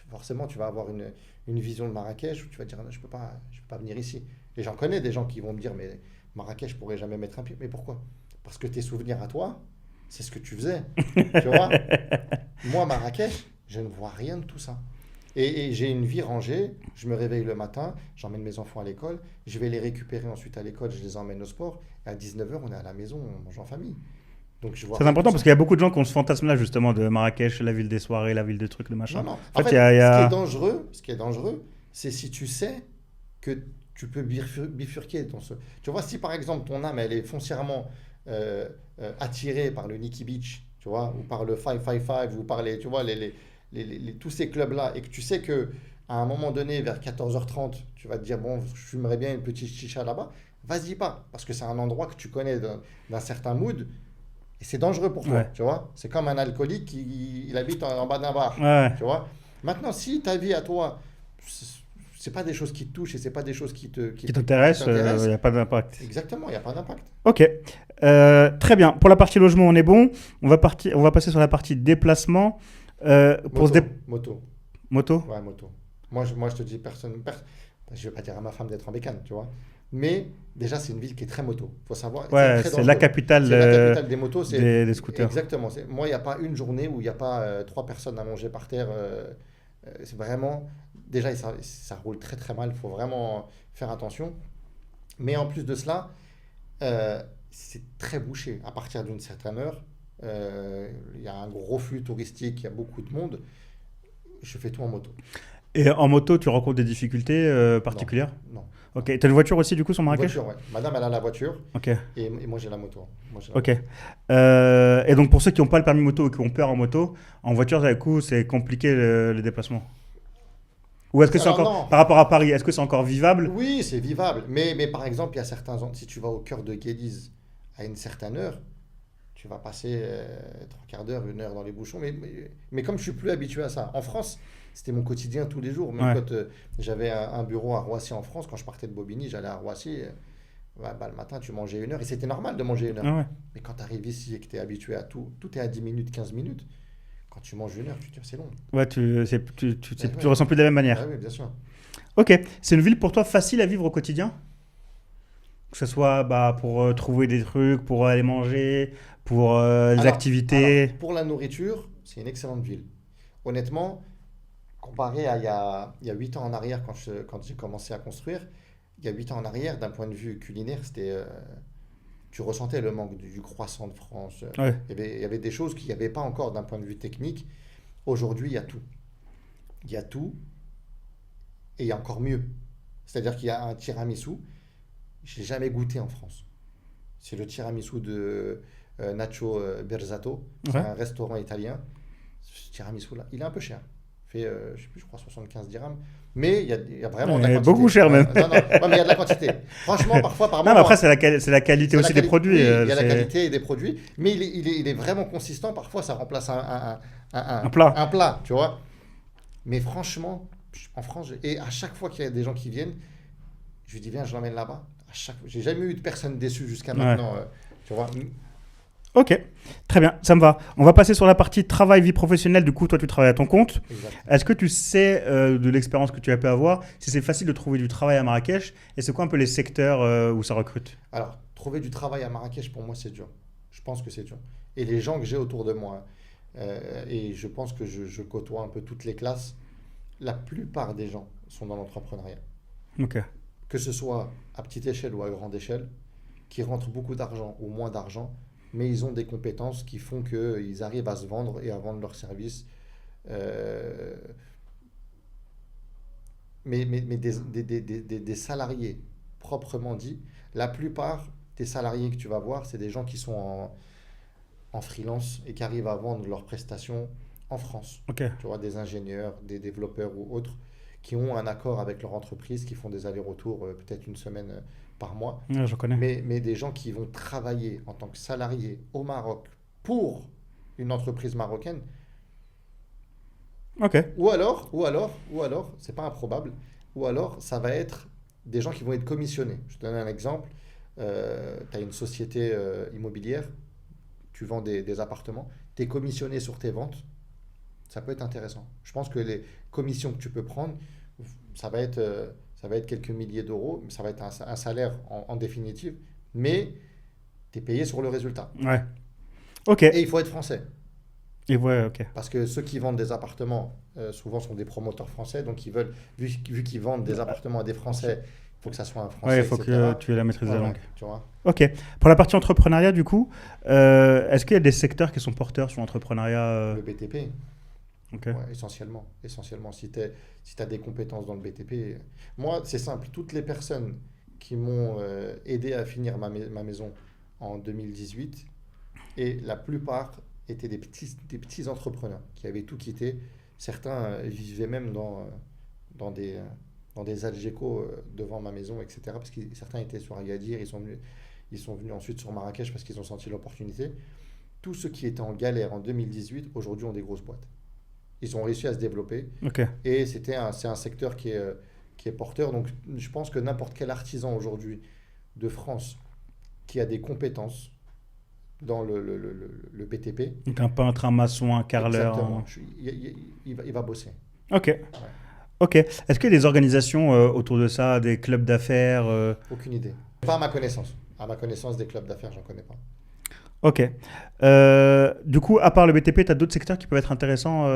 forcément tu vas avoir une vision de Marrakech où tu vas dire non, je peux pas venir ici. Et j'en connais des gens qui vont me dire mais Marrakech, je pourrais jamais mettre un pied. Mais pourquoi ? Parce que tes souvenirs à toi, c'est ce que tu faisais. Tu vois ? Moi, Marrakech, je ne vois rien de tout ça. Et j'ai une vie rangée, je me réveille le matin, j'emmène mes enfants à l'école, je vais les récupérer ensuite à l'école, je les emmène au sport, et à 19h, on est à la maison, on mange en famille. Donc, je vois
c'est important parce qu'il y a beaucoup de gens qui ont ce fantasme-là justement de Marrakech, la ville des soirées, la ville des trucs, de machin.
Non.
En fait,
ce qui est dangereux, c'est si tu sais que tu peux bifurquer dans ce... Tu vois, si par exemple ton âme, elle est foncièrement attirée par le Nikki Beach, tu tu vois, ou par le 555, ou par tu vois, tous ces clubs-là, et que tu sais que à un moment donné, vers 14h30, tu vas te dire, bon, je fumerais bien une petite chicha là-bas, vas-y pas, parce que c'est un endroit que tu connais d'un certain mood, et c'est dangereux pour toi,
Ouais.
tu vois. C'est comme un alcoolique qui il habite en bas d'un bar,
Ouais.
tu vois. Maintenant, si ta vie à toi, c'est pas des choses qui te touchent et c'est pas des choses
Qui t'intéresse, il n'y a pas d'impact.
exactement, il n'y a pas d'impact.
Ok. Très bien. Pour la partie logement, on est bon. On va passer sur la partie déplacement. Pour
Moto.
Moto.
Ouais, moto. Moi, je te dis, je vais pas dire à ma femme d'être en bécane, tu vois. Mais déjà, c'est une ville qui est très moto. Faut savoir.
Ouais,
très
c'est la
dangereux.
capitale,
C'est la capitale des motos.
des scooters.
Exactement. Moi, il n'y a pas une journée où il n'y a pas 3 personnes allongées par terre. C'est vraiment. Déjà, ça roule très très mal. Il faut vraiment faire attention. Mais en plus de cela, c'est très bouché. À partir d'une certaine heure, il y a un gros flux touristique, il y a beaucoup de monde. Je fais tout en moto.
Et en moto, tu rencontres des difficultés particulières?
Non.
Ok. Tu as une voiture aussi, du coup, sur
Une
Marrakech?
voiture, ouais. Madame, elle a la voiture
Ok.
et moi, j'ai la moto.
Ok. Et donc, pour ceux qui n'ont pas le permis moto ou qui ont peur en moto, en voiture, du coup, c'est compliqué le déplacement? Ou est-ce que c'est
Alors,
encore,
non.
par rapport à Paris, est-ce que c'est encore vivable?
Oui, c'est vivable. Mais par exemple, il y a si tu vas au cœur de Guédiz à une certaine heure, tu vas passer 3/4 d'heure, 1 heure dans les bouchons. Mais comme je suis plus habitué à ça, en France, c'était mon quotidien tous les jours. Même
Ouais.
quand j'avais un bureau à Roissy en France, quand je partais de Bobigny, j'allais à Roissy. Le matin, tu mangeais 1 heure. Et c'était normal de manger 1 heure.
Ah ouais.
Mais quand tu arrives ici et que tu es habitué à tout est à 10 minutes, 15 minutes. Quand tu manges 1 heure, tu te dis, c'est long.
Ouais, tu
Ouais.
ressens plus de la même manière.
Ah oui, bien sûr.
Ok. C'est une ville pour toi facile à vivre au quotidien? Que ce soit pour trouver des trucs, pour aller manger, pour des activités.
Alors, pour la nourriture, c'est une excellente ville. Honnêtement, comparé à il y a 8 ans en arrière, quand j'ai commencé à construire, il y a 8 ans en arrière, d'un point de vue culinaire, tu ressentais le manque du croissant de France.
Ouais.
Il y avait des choses qu'il n'y avait pas encore d'un point de vue technique. Aujourd'hui, il y a tout. Il y a tout et il y a encore mieux. C'est-à-dire qu'il y a un tiramisu, je l'ai jamais goûté en France. C'est le tiramisu de Nacho Berzato. C'est
Ouais.
un restaurant italien. Ce tiramisu-là, il est un peu cher. Il fait, je sais plus, je crois 75 dirhams. Mais il y a vraiment de la
Ouais,
quantité.
beaucoup cher même.
Non, ouais, mais il y a de la quantité. Franchement, parfois, par
Non,
moment.
mais après, c'est la qualité
c'est
aussi
la
des produits.
Oui, il y a la
c'est-
qualité des produits. Mais il est vraiment consistant. Parfois, ça remplace
Un plat.
un plat, tu vois. Mais franchement, en France, et à chaque fois qu'il y a des gens qui viennent, je lui dis, viens, je l'emmène là-bas. J'ai jamais eu de personne déçue jusqu'à
Ouais.
maintenant. Tu vois.
Ok, très bien, ça me va. On va passer sur la partie travail, vie professionnelle. Du coup, toi, tu travailles à ton compte.
Exact.
Est-ce que tu sais, de l'expérience que tu as pu avoir, si c'est facile de trouver du travail à Marrakech? Et c'est quoi un peu les secteurs où ça recrute?
Alors, trouver du travail à Marrakech, pour moi, c'est dur. Je pense que c'est dur. Et les gens que j'ai autour de moi, et je pense que je côtoie un peu toutes les classes, la plupart des gens sont dans l'entrepreneuriat.
Ok.
Que ce soit à petite échelle ou à grande échelle, qui rentrent beaucoup d'argent ou moins d'argent, mais ils ont des compétences qui font qu'ils arrivent à se vendre et à vendre leurs services. Mais des salariés proprement dit, la plupart des salariés que tu vas voir, c'est des gens qui sont en freelance et qui arrivent à vendre leurs prestations en France.
Ok.
Tu vois, des ingénieurs, des développeurs ou autres qui ont un accord avec leur entreprise, qui font des allers-retours peut-être une semaine par mois.
Ouais, je connais.
Mais des gens qui vont travailler en tant que salariés au Maroc pour une entreprise marocaine,
Ok.
ou alors, c'est pas improbable, ou alors ça va être des gens qui vont être commissionnés. Je te donne un exemple. Tu as une société immobilière, tu vends des appartements, tu es commissionné sur tes ventes, ça peut être intéressant. Je pense que les commissions que tu peux prendre, ça va être quelques milliers d'euros, mais ça va être un salaire en définitive, mais tu es payé sur le résultat.
Ouais. Ok.
Et il faut être français.
Et ouais, ok.
Parce que ceux qui vendent des appartements, souvent sont des promoteurs français, donc ils veulent, vu qu'ils vendent des appartements à des Français, il faut que ça soit un Français,
Ouais, il faut
etc.
que tu aies la maîtrise de la
Ouais,
langue.
tu vois.
Ok. Pour la partie entrepreneuriat, du coup, est-ce qu'il y a des secteurs qui sont porteurs sur l'entrepreneuriat
Le BTP,
Ok.
ouais, essentiellement. Si tu as des compétences dans le BTP. Moi, c'est simple. Toutes les personnes qui m'ont aidé à finir ma maison en 2018, et la plupart étaient des petits entrepreneurs qui avaient tout quitté. Certains vivaient même dans des Algeco devant ma maison, etc. Parce que certains étaient sur Agadir, ils sont venus ensuite sur Marrakech parce qu'ils ont senti l'opportunité. Tous ceux qui étaient en galère en 2018, aujourd'hui ont des grosses boîtes. Ils ont réussi à se développer.
Ok.
Et c'est un secteur qui est porteur. Donc je pense que n'importe quel artisan aujourd'hui de France qui a des compétences dans le BTP,
Donc un peintre, un maçon, un carreleur.
exactement, il va bosser.
Ok. Ok. Est-ce qu'il y a des organisations autour de ça, des clubs d'affaires
Aucune idée. Pas à ma connaissance. À ma connaissance, des clubs d'affaires, j'en connais pas.
Ok. Du coup, à part le BTP, tu as d'autres secteurs qui peuvent être intéressants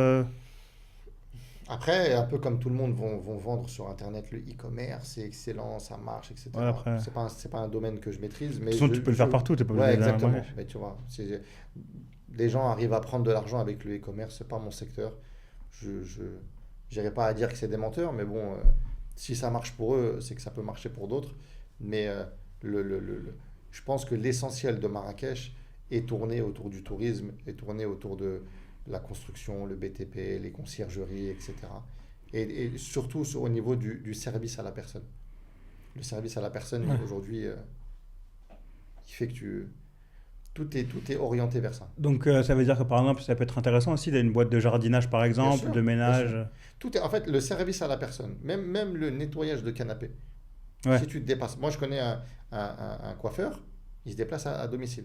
Après, un peu comme tout le monde vont vendre sur Internet, le e-commerce, c'est excellent, ça marche, etc.
Ouais, après.
C'est pas un domaine que je maîtrise. Mais
De toute façon, tu peux le faire partout, tu n'es pas
Ouais,
obligé d'aller à
exactement.
Marrakech.
Mais tu vois, les gens arrivent à prendre de l'argent avec le e-commerce, c'est pas mon secteur. Je n'irai pas à dire que c'est des menteurs, mais bon, si ça marche pour eux, c'est que ça peut marcher pour d'autres. Mais je pense que l'essentiel de Marrakech est tourné autour du tourisme, est tourné autour de la construction, le BTP, les conciergeries, etc. Et surtout au niveau du service à la personne. Le service à la personne,
Ouais.
aujourd'hui, qui fait que tout est orienté vers ça.
Donc ça veut dire que par exemple, ça peut être intéressant aussi d'avoir une boîte de jardinage par exemple,
sûr,
de
bien
ménage.
En fait, le service à la personne, même le nettoyage de canapé.
Ouais.
Si tu te dépasses, moi je connais un coiffeur, il se déplace à domicile.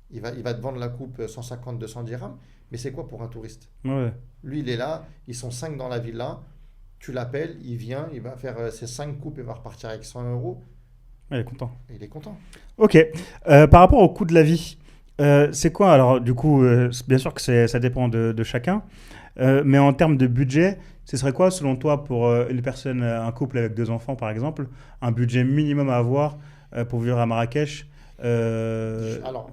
Il va te vendre la coupe 150-200 dirhams, mais c'est quoi pour un touriste?
Ouais.
Lui, il est là, ils sont 5 dans la villa, tu l'appelles, il vient, il va faire ses 5 coupes et va repartir avec 100 euros,
Ouais, il est content.
et il est content.
Ok. Par rapport au coût de la vie, c'est quoi? Alors, du coup, bien sûr que ça dépend de chacun, mais en termes de budget, ce serait quoi, selon toi, pour une personne, un couple avec 2 enfants, par exemple, un budget minimum à avoir pour vivre à Marrakech
Alors,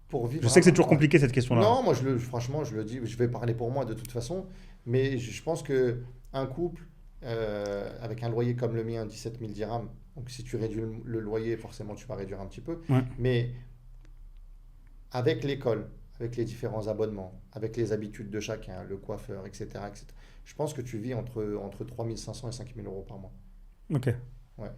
pour vivre
Je sais que c'est toujours
ouais.
compliqué cette question-là.
Non, moi, franchement, je le dis, je vais parler pour moi de toute façon, mais je pense qu'un couple avec un loyer comme le mien, 17 000 dirhams, donc si tu réduis le loyer, forcément, tu vas réduire un petit peu,
Ouais.
mais avec l'école, avec les différents abonnements, avec les habitudes de chacun, le coiffeur, etc., je pense que tu vis entre 3 500 et 5 000 euros par mois.
Ok.
Ouais.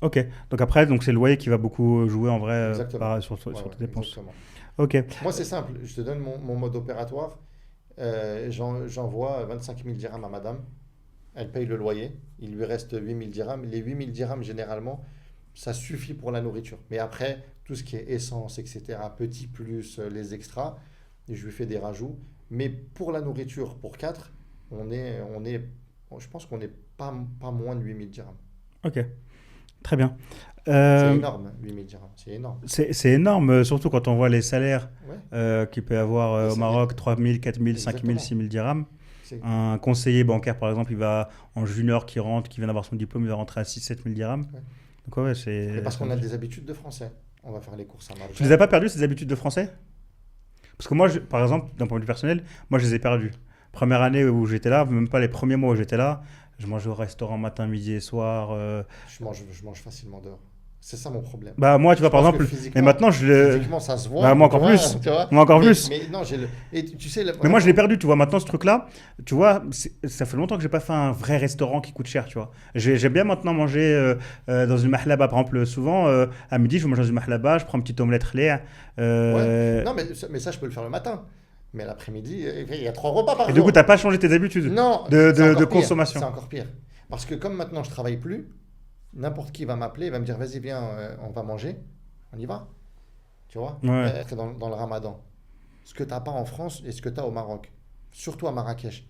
Ok. Donc après, c'est le loyer qui va beaucoup jouer en vrai
Exactement.
sur
Ouais,
tes
ouais,
dépenses.
exactement.
Ok.
Moi, c'est simple. Je te donne mon mode opératoire. J'envoie 25 000 dirhams à madame. Elle paye le loyer. Il lui reste 8 000 dirhams. Les 8 000 dirhams, généralement, ça suffit pour la nourriture. Mais après, tout ce qui est essence, etc., petit plus les extras, je lui fais des rajouts. Mais pour la nourriture, pour 4, je pense qu'on n'est pas moins de 8 000 dirhams.
Ok. Très bien.
C'est énorme, 8 000 dirhams. C'est énorme.
C'est énorme, surtout quand on voit les salaires
Ouais.
qu'il peut y avoir
Les
au
salaires.
Maroc, 3 000, 4 000, 5 000,
Exactement.
6 000 dirhams.
C'est-
Un conseiller bancaire, par exemple, il va en junior qui rentre, qui vient d'avoir son diplôme, il va rentrer à 6-7 000 dirhams.
Ouais.
Donc ouais, c'est...
Mais parce qu'on a des habitudes de français. On va faire les courses à Marrakech.
Tu les as pas perdues, ces habitudes de français? Parce que moi, par exemple, d'un point de vue personnel, moi, je les ai perdues. Première année où j'étais là, même pas les premiers mois où j'étais là, je mangeais au restaurant matin, midi et soir.
Je mange facilement dehors. C'est ça mon problème.
Bah moi, tu vois,
Je
par
pense que
exemple,
physiquement-
mais maintenant,
Physiquement, ça se voit.
Bah, moi encore
tu vois,
plus.
tu vois.
Moi encore
Mais-
plus.
Mais non, et tu sais,
Mais moi, je l'ai perdu, tu vois. Maintenant, ce truc-là, tu vois, ça fait longtemps que j'ai pas fait un vrai restaurant qui coûte cher, tu vois. J'aime bien maintenant manger dans une mahlaba, par exemple, souvent, à midi, je vais manger dans une mahlaba, je prends une petite omelette khlea.
Ouais. Non, mais ça, je peux le faire le matin. Mais l'après-midi, il y a 3 repas par
Et
jour.
du coup, t'as pas changé tes habitudes
Non,
de
c'est encore pire.
consommation.
C'est encore pire. Parce que comme maintenant, je travaille plus, n'importe qui va m'appeler, il va me dire, vas-y, viens, on va manger. On y va. Tu vois.
Ouais.
Dans le ramadan. Ce que tu n'as pas en France et ce que tu as au Maroc. Surtout à Marrakech.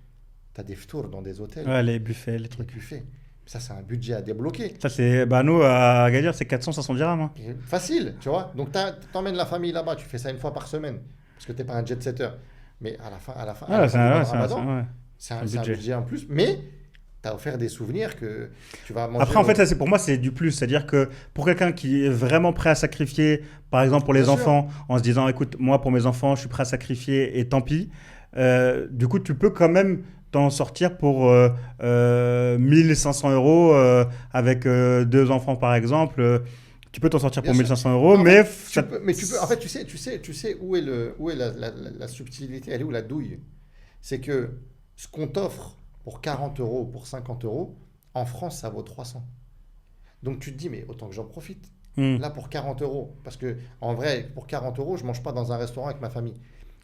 Tu as des ftours dans des hôtels.
Ouais, les buffets, les
Les
trucs.
buffets. Ça, c'est un budget à débloquer.
Ça, c'est. Bah, nous, à Agadir, c'est 400-500 dirhams. Hein.
Et facile, tu vois. Donc, t'emmènes la famille là-bas. Tu fais ça une fois par semaine. Parce que tu n'es pas un jet-setter. Mais à la fin, à la fin
Ouais,
du mois de
c'est
ramadan,
ouais.
c'est
un
un
budget.
budget en plus. Mais tu as offert des souvenirs que tu vas manger.
Après, en fait, ça, pour moi, c'est du plus. C'est-à-dire que pour quelqu'un qui est vraiment prêt à sacrifier, par exemple pour les
Bien sûr.
enfants, en se disant, écoute, moi, pour mes enfants, je suis prêt à sacrifier et tant pis. Du coup, tu peux quand même t'en sortir pour 1500 € avec 2 enfants, par exemple. Tu peux t'en sortir pour
Bien
1500 euros,
Non,
mais
tu peux. En fait, tu sais où est la subtilité, elle est où la douille? C'est que ce qu'on t'offre pour 40 euros ou pour 50 euros, en France, ça vaut 300. Donc tu te dis, mais autant que j'en profite. Là, pour 40 euros, parce que en vrai, pour 40 euros, je ne mange pas dans un restaurant avec ma famille.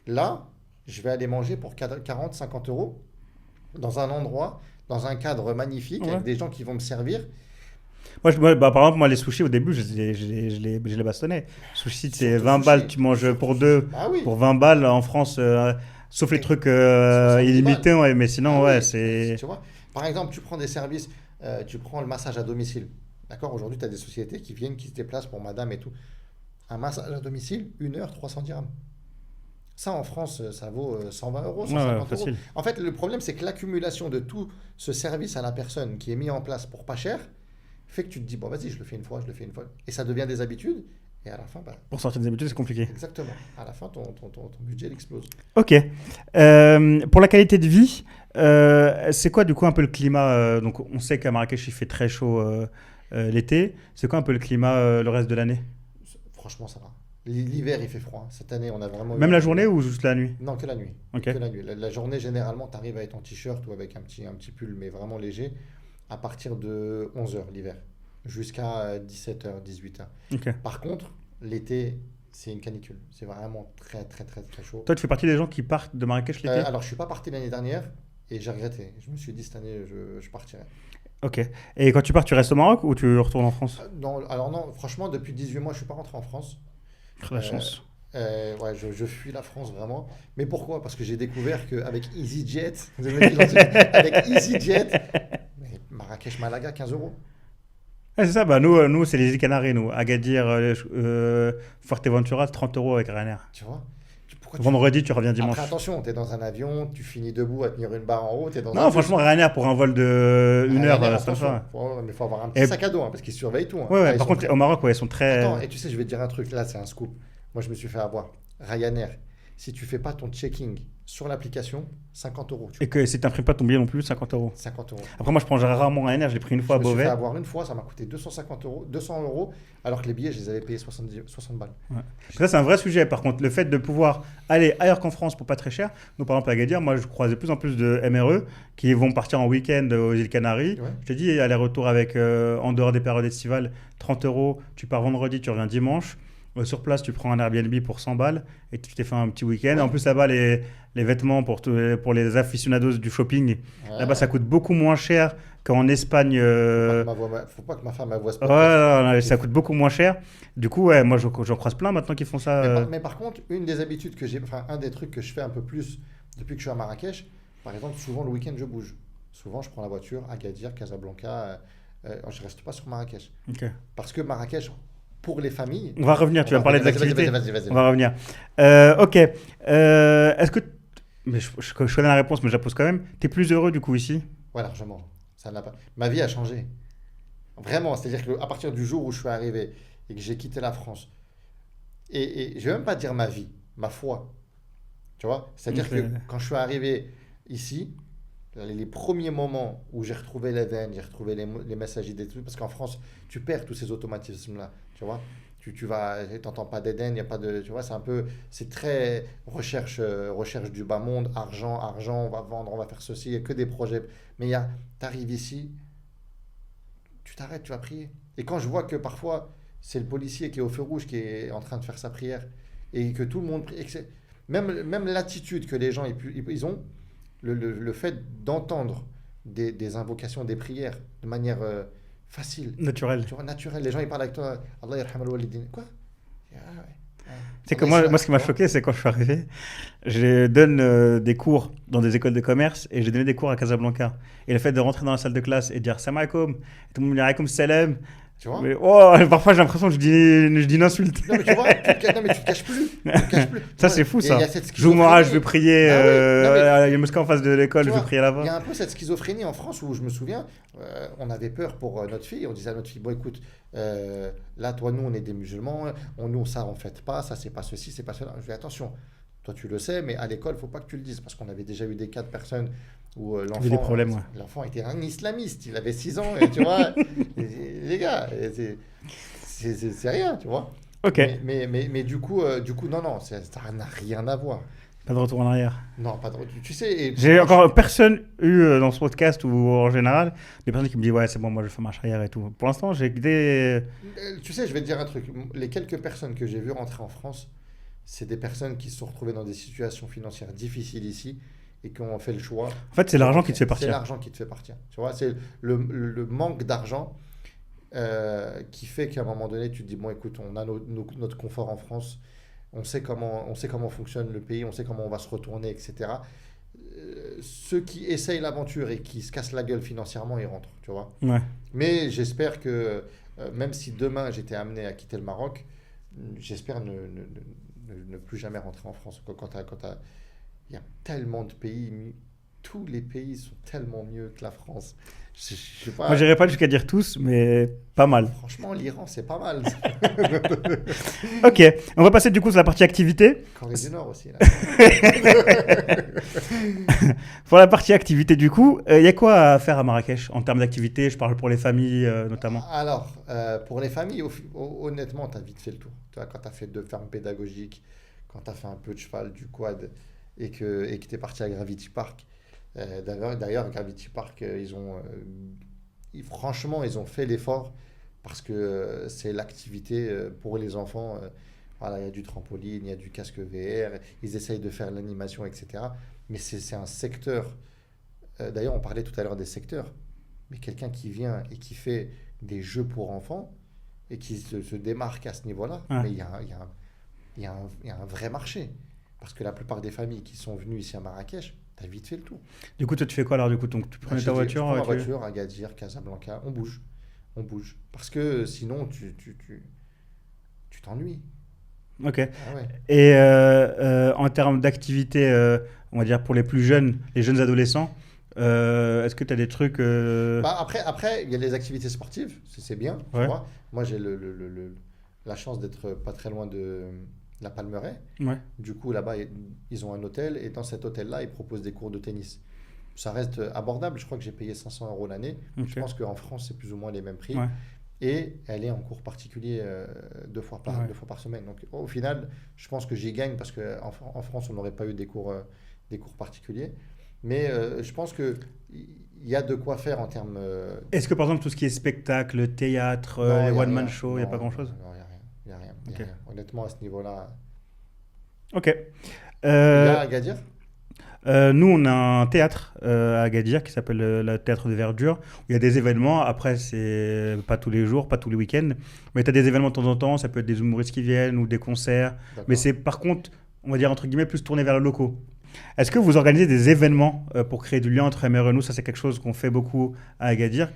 Là, je vais aller manger pour 40, 50 euros dans un endroit, dans un cadre magnifique, avec des gens qui vont me servir.
Par exemple, moi, les sushis, au début, je les bastonnais. Sushi, c'est 20 balles, tu manges pour deux.
Ah oui.
Pour 20 balles en France, sauf les trucs
70
illimités, ouais, mais sinon,
Ah
ouais,
oui,
c'est.
Tu vois, par exemple, tu prends des services, tu prends le massage à domicile. D'accord? Aujourd'hui, tu as des sociétés qui viennent, qui se déplacent pour madame et tout. Un massage à domicile, 1 heure, 300 dirhams. Ça, en France, ça vaut 120 euros, 150 euros.
Facile.
En fait, le problème, c'est que l'accumulation de tout ce service à la personne qui est mis en place pour pas cher fait que tu te dis, bon, vas-y, je le fais une fois. Et ça devient des habitudes. Et à la fin, bah,
Pour sortir des habitudes, c'est compliqué.
exactement. À la fin, ton budget, il explose.
Ok. Pour la qualité de vie, c'est quoi du coup un peu le climat donc on sait qu'à Marrakech il fait très chaud l'été. C'est quoi un peu le climat le reste de l'année?
Franchement, ça va. L'hiver, il fait froid. Cette année, on a vraiment...
Même la journée ou juste la nuit?
Non, que la nuit.
Ok.
Que la nuit. La journée, généralement, tu arrives à être en t-shirt ou avec un petit pull, mais vraiment léger, à partir de 11h l'hiver, jusqu'à 17h, 18h.
Ok.
Par contre, l'été, c'est une canicule. C'est vraiment très, très, très, très chaud.
Toi, tu fais partie des gens qui partent de Marrakech l'été?
Alors, je ne suis pas parti l'année dernière et j'ai regretté. Je me suis dit, cette année, je partirai.
Ok. Et quand tu pars, tu restes au Maroc ou tu retournes en France?
Non, alors non, franchement, depuis 18 mois, je ne suis pas rentré en France.
La chance.
Ouais, je fuis la France vraiment. Mais pourquoi? Parce que j'ai découvert qu'avec EasyJet, avec EasyJet, Marrakech-Malaga, 15 euros.
Ouais, c'est ça, bah nous c'est les îles Canaries, nous. Agadir, Fuerteventura, 30 euros avec Ryanair.
Tu vois?
Vendredi, tu reviens dimanche.
Après, attention, tu es dans un avion, tu finis debout à tenir une barre en haut. T'es dans
Non, franchement, Ryanair pour un vol de 1 heure,
Ryanair,
ça
attention.
va.
Mais il faut avoir un petit sac à dos, parce qu'ils surveillent tout.
Ouais,
Ils
par
sont
contre, au Maroc, ouais, ils sont très.
Attends, et tu sais, je vais te dire un truc, là, c'est un scoop. Moi, je me suis fait avoir. Ryanair, si tu fais pas ton checking sur l'application, 50 euros.
Et que si tu n'imprimes pas ton billet non plus, 50 euros.
50 euros.
Après, moi, je prends rarement Ryanair, je l'ai pris une fois à
Je me suis
Beauvais.
fait avoir une fois, ça m'a coûté 250 euros, 200 euros, alors que les billets, je les avais payés 60 balles.
Ouais. Ça, c'est un vrai sujet. Par contre, le fait de pouvoir aller ailleurs qu'en France pour pas très cher. Nous, par exemple, à Agadir, moi, je croise de plus en plus de MRE qui vont partir en week-end aux îles Canaries.
Ouais.
Je te dis, aller-retour avec, en dehors des périodes estivales, 30 euros. Tu pars vendredi, tu reviens dimanche. Sur place, tu prends un Airbnb pour 100 balles et tu t'es fait un petit week-end.
Ouais.
En plus, là-bas, les vêtements pour les aficionados du shopping, là-bas, ça coûte beaucoup moins cher qu'en Espagne.
Faut pas que ma femme ma voix ce
Ouais,
podcast.
non, ça coûte beaucoup moins cher. Du coup, ouais, moi, j'en croise plein maintenant qui font ça.
Mais par contre, une des habitudes que j'ai, enfin, un des trucs que je fais un peu plus depuis que je suis à Marrakech, par exemple, souvent le week-end, je bouge. Souvent, je prends la voiture, Agadir, Casablanca. Je reste pas sur Marrakech.
Ok.
Parce que Marrakech, pour les familles.
On va revenir, tu vas parler des activités.
Vas-y.
On va revenir. Ok. Est-ce que. Mais je connais la réponse, mais je la pose quand même. T'es plus heureux du coup ici?
Ouais, largement. Ça n'a pas... Ma vie a changé. Vraiment. C'est-à-dire qu'à partir du jour où je suis arrivé et que j'ai quitté la France, et je vais même pas dire ma vie, ma foi. Tu vois? C'est-à-dire que quand je suis arrivé ici, les premiers moments où j'ai retrouvé l'Eden, j'ai retrouvé les messages des trucs, parce qu'en France, tu perds tous ces automatismes-là. Tu vois? Tu vas, t'entends pas d'Eden, il n'y a pas de, tu vois, c'est très recherche du bas monde, argent, on va vendre, on va faire ceci, il n'y a que des projets. Mais t'arrives ici, tu t'arrêtes, tu vas prier. Et quand je vois que parfois, c'est le policier qui est au feu rouge qui est en train de faire sa prière, et que tout le monde prie, et que même l'attitude que les gens ils ont, le fait d'entendre des invocations, des prières de manière facile.
Naturel.
Tu vois, naturel. Les gens, ils parlent avec toi. Allah yarham al-walidin. Quoi? Ah, ouais.
C'est que moi, ce qui m'a choqué, c'est quand je suis arrivé, je donne des cours dans des écoles de commerce et j'ai donné des cours à Casablanca. Et le fait de rentrer dans la salle de classe et de dire salam alaikum, et tout le monde me dit alaikum salam.
Tu vois?
Mais, oh, parfois j'ai l'impression que je dis une insulte.
Non, mais tu vois, tu te caches plus.
Ça, c'est fou, ça.
Il y a cette
Joumora, je veux prier.
Ah oui,
il y a une mosquée en face de l'école, je veux prier
Il y
là-bas.
a un peu cette schizophrénie en France où je me souviens, on avait peur pour notre fille. On disait à notre fille, bon, écoute, là, toi, nous, on est des musulmans. Nous, ça, on ne fait pas. Ça, c'est pas ceci, c'est pas cela. Je dis, attention, toi, tu le sais, mais à l'école, il ne faut pas que tu le dises. Parce qu'on avait déjà eu des cas de personnes où l'enfant était un islamiste. Il avait 6 ans, et tu vois, les gars, c'est rien, tu vois.
Ok,
Mais du coup, non, ça n'a rien à voir.
pas de retour en arrière.
Non, pas de... Tu sais...
J'ai encore personne eu dans ce podcast ou en général des personnes qui me disent ouais c'est bon moi je fais marche arrière et tout. Pour l'instant j'ai que des...
Tu sais, je vais te dire un truc. Les quelques personnes que j'ai vues rentrer en France, c'est des personnes qui se sont retrouvées dans des situations financières difficiles ici et qui ont fait le choix.
En fait c'est l'argent qui te fait
C'est
partir.
l'argent qui te fait partir. Tu vois, c'est le manque d'argent qui fait qu'à un moment donné, tu te dis bon écoute, on a notre confort en France. On sait comment fonctionne le pays, on sait comment on va se retourner, etc. Ceux qui essayent l'aventure et qui se cassent la gueule financièrement, ils rentrent, tu vois.
Ouais.
Mais j'espère que, même si demain j'étais amené à quitter le Maroc, j'espère ne plus jamais rentrer en France. Il y a tellement de pays, tous les pays sont tellement mieux que la France. Je sais pas.
Moi j'irais pas jusqu'à dire tous mais pas mal.
Franchement, l'Iran, c'est pas mal.
Ok, on va passer du coup sur la partie activité.
Corée du Nord aussi. Là.
Pour la partie activité du coup, il y a quoi à faire à Marrakech en termes d'activité? Je parle pour les familles notamment.
Alors, pour les familles, honnêtement, tu as vite fait le tour. Tu vois, quand tu as fait 2 fermes pédagogiques, quand tu as fait un peu de cheval, du quad, et que tu es parti à Gravity Park. D'ailleurs, Gravity Park, franchement, ils ont fait l'effort parce que c'est l'activité pour les enfants. Voilà, il y a du trampoline, il y a du casque VR, ils essayent de faire l'animation, etc. Mais c'est un secteur. D'ailleurs, on parlait tout à l'heure des secteurs. Mais quelqu'un qui vient et qui fait des jeux pour enfants et qui se démarque à ce niveau-là,
Ouais.
mais il y a un vrai marché. Parce que la plupart des familles qui sont venues ici à Marrakech, tu as vite fait le tour.
Du coup toi tu fais quoi alors du coup? Donc tu prenais ta
Je
voiture
prends ma
tu-
voiture, Agadir, Casablanca, on bouge. Parce que sinon, tu t'ennuies.
Ok.
Ah ouais.
Et en termes d'activité, on va dire pour les plus jeunes, les jeunes adolescents, est-ce que tu as des trucs
Bah, après, il y a les activités sportives, c'est bien. Tu
Ouais.
vois. Moi, j'ai la chance d'être pas très loin de la Palmeraie.
Ouais.
Du coup, là-bas, ils ont un hôtel et dans cet hôtel-là, ils proposent des cours de tennis. Ça reste abordable. Je crois que j'ai payé 500 € l'année.
Ok.
Je pense qu'en France, c'est plus ou moins les mêmes prix.
Ouais.
Et elle est en cours particulier 2 fois par semaine. Donc, au final, je pense que j'y gagne parce qu'en France, on n'aurait pas eu des cours particuliers. Mais je pense qu'il y a de quoi faire en termes.
Est-ce que par exemple tout ce qui est spectacle, théâtre,
Non,
les
y a
one-man
rien.
show, il n'y a
Non,
pas grand-chose?
Non, il n'y a rien. Il y a rien.
Ok.
Honnêtement, à ce niveau-là.
Ok.
Il y a Agadir.
Nous, on a un théâtre à Agadir qui s'appelle le Théâtre de Verdure, où il y a des événements. Après, c'est pas tous les jours, pas tous les week-ends, mais tu as des événements de temps en temps. Ça peut être des humoristes qui viennent ou des concerts.
D'accord.
Mais c'est par contre, on va dire entre guillemets, plus tourné vers le locaux. Est-ce que vous organisez des événements pour créer du lien entre MRE et nous? Ça, c'est quelque chose qu'on fait beaucoup à Agadir.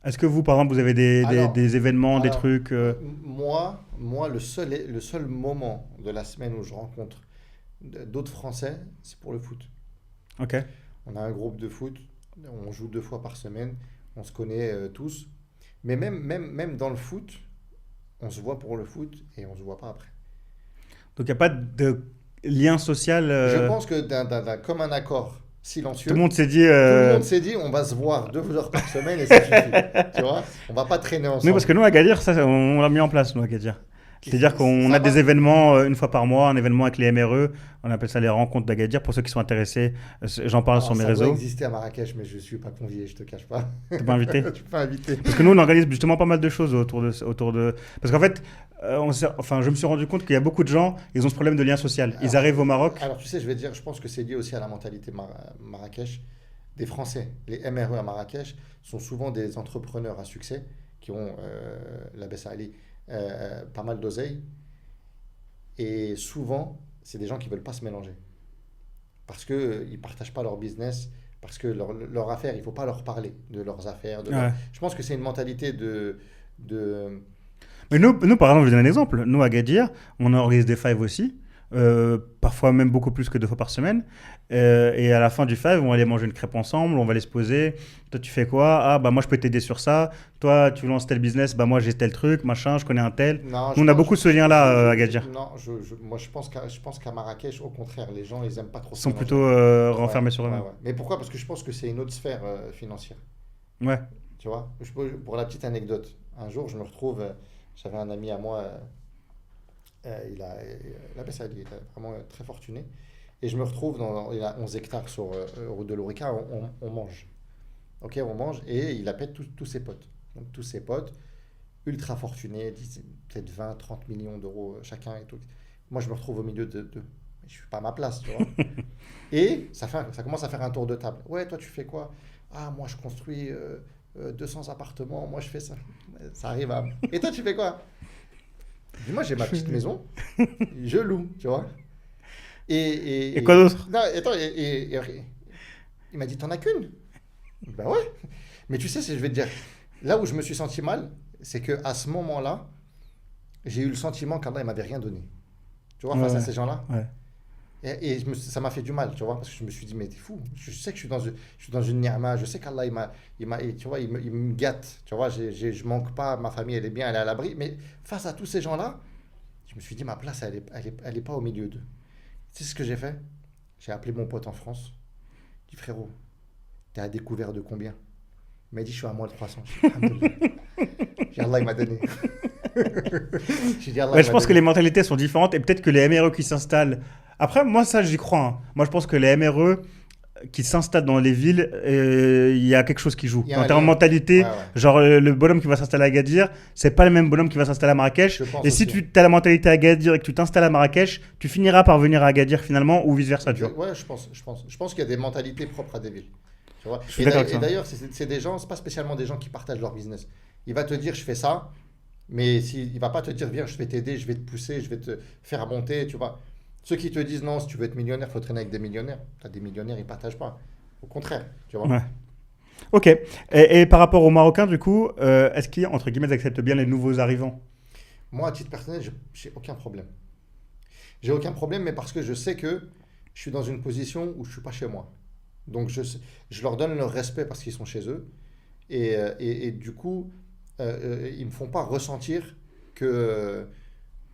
Est-ce que vous, par exemple, vous avez des événements, des trucs
Moi, le seul moment de la semaine où je rencontre d'autres Français, c'est pour le foot.
Ok.
On a un groupe de foot, on joue 2 fois par semaine, on se connaît tous. Mais même dans le foot, on se voit pour le foot et on se voit pas après.
Donc, il n'y a pas de lien social.
Je pense que d'un commun accord silencieux,
Tout le monde s'est dit.
tout le monde s'est dit on va se voir 2 heures par semaine et ça suffit. Tu vois, on va pas traîner ensemble.
Oui, parce que nous, à Agadir, ça, on l'a mis en place, nous, à Agadir. C'est-à-dire qu'on
Ça
a
va.
des événements une fois par mois, un événement avec les MRE, on appelle ça les rencontres d'Agadir. Pour ceux qui sont intéressés, j'en parle sur mes
Ça doit
réseaux.
exister à Marrakech, mais je suis pas convié, je te cache pas.
T'es pas invité?
Je suis pas invité.
Parce que nous, on organise justement pas mal de choses autour de... Parce qu'en fait, je me suis rendu compte qu'il y a beaucoup de gens, ils ont ce problème de lien social. Ils arrivent au Maroc.
Alors tu sais, je vais te dire, je pense que c'est lié aussi à la mentalité Marrakech des Français. Les MRE à Marrakech sont souvent des entrepreneurs à succès qui ont, la Bessali, pas mal d'oseille. Et souvent, c'est des gens qui ne veulent pas se mélanger. Parce qu'ils ne partagent pas leur business, parce que leur affaire, il ne faut pas leur parler de leurs affaires.
Ouais.
Je pense que c'est une mentalité de...
Mais nous, par exemple, je vous donne un exemple. Nous, à Agadir, on organise des fives aussi. Parfois même beaucoup plus que 2 fois par semaine. Et à la fin du five, on va aller manger une crêpe ensemble, on va aller se poser. Toi, tu fais quoi? Ah, bah moi, je peux t'aider sur ça. Toi, tu lances tel business, bah moi, j'ai tel truc, machin, je connais un tel.
Non,
On a beaucoup ce lien-là à Agadir.
Non, moi, je pense qu'à Marrakech, au contraire, les gens, ils n'aiment pas trop
Ils
se
sont
mélanger.
plutôt renfermés sur eux-mêmes.
Ouais. Mais pourquoi? Parce que je pense que c'est une autre sphère financière.
Ouais.
Tu vois, pour la petite anecdote, un jour, je me retrouve J'avais un ami à moi, il est vraiment très fortuné. Et je me retrouve, il a 11 hectares sur route de l'Orica, on mange. Ok, on mange et il appelle tous ses potes. Donc tous ses potes, ultra fortunés, peut-être 20, 30 millions d'euros chacun et tout. Moi, je me retrouve au milieu de je suis pas à ma place, tu vois. Et ça commence à faire un tour de table. Ouais, toi, tu fais quoi? Ah, moi, je construis 200 appartements, moi, je fais ça. Ça arrive à... Et toi, tu fais quoi? Moi, j'ai ma petite maison, je loue, tu vois.
Et quoi d'autre?
Non, attends, il m'a dit, t'en as qu'une? Ben ouais. Mais tu sais, je vais te dire, là où je me suis senti mal, c'est qu'à ce moment-là, j'ai eu le sentiment qu'Allah, il m'avait rien donné. Tu vois, face à ces gens-là.
Ouais.
Et ça m'a fait du mal, tu vois, parce que je me suis dit, mais t'es fou. Je sais que je suis dans une ni'ma, je sais qu'Allah, tu vois, il me gâte. Tu vois, je manque pas, ma famille, elle est bien, elle est à l'abri. Mais face à tous ces gens-là, je me suis dit, ma place, elle est pas au milieu d'eux. Tu sais ce que j'ai fait? J'ai appelé mon pote en France. Je dis, frérot, t'es à découvert de combien? Il m'a dit, je suis à moins de 300. J'ai dit, alhamdoulilah. J'ai dit, Allah, il m'a donné. J'ai dit, Allah,
Ouais, je pense que les mentalités sont différentes et peut-être que les MRE qui s'installent. Après, moi, ça, j'y crois. Hein. Moi, je pense que les MRE qui s'installent dans les villes, il y a quelque chose qui joue. En termes de mentalité, genre le bonhomme qui va s'installer à Agadir, c'est pas le même bonhomme qui va s'installer à Marrakech. Et si tu as la mentalité à Agadir et que tu t'installes à Marrakech, tu finiras par venir à Agadir finalement ou vice-versa. Tu vois.
Ouais, je pense qu'il y a des mentalités propres à des villes. Tu vois.
Je suis d'accord avec ça.
Et d'ailleurs, c'est des gens, c'est pas spécialement des gens qui partagent leur business. Il va te dire, je fais ça, mais il va pas te dire, viens, je vais t'aider, je vais te pousser, je vais te faire monter, tu vois. Ceux qui te disent non, si tu veux être millionnaire, il faut traîner avec des millionnaires. Tu as des millionnaires, ils ne partagent pas. Au contraire, tu vois.
Ouais. Ok. Et par rapport aux Marocains, du coup, est-ce qu'ils, entre guillemets, acceptent bien les nouveaux arrivants?
Moi, à titre personnel, j'ai aucun problème. J'ai aucun problème, mais parce que je sais que je suis dans une position où je ne suis pas chez moi. Donc, je leur donne leur respect parce qu'ils sont chez eux. Et du coup, ils ne me font pas ressentir que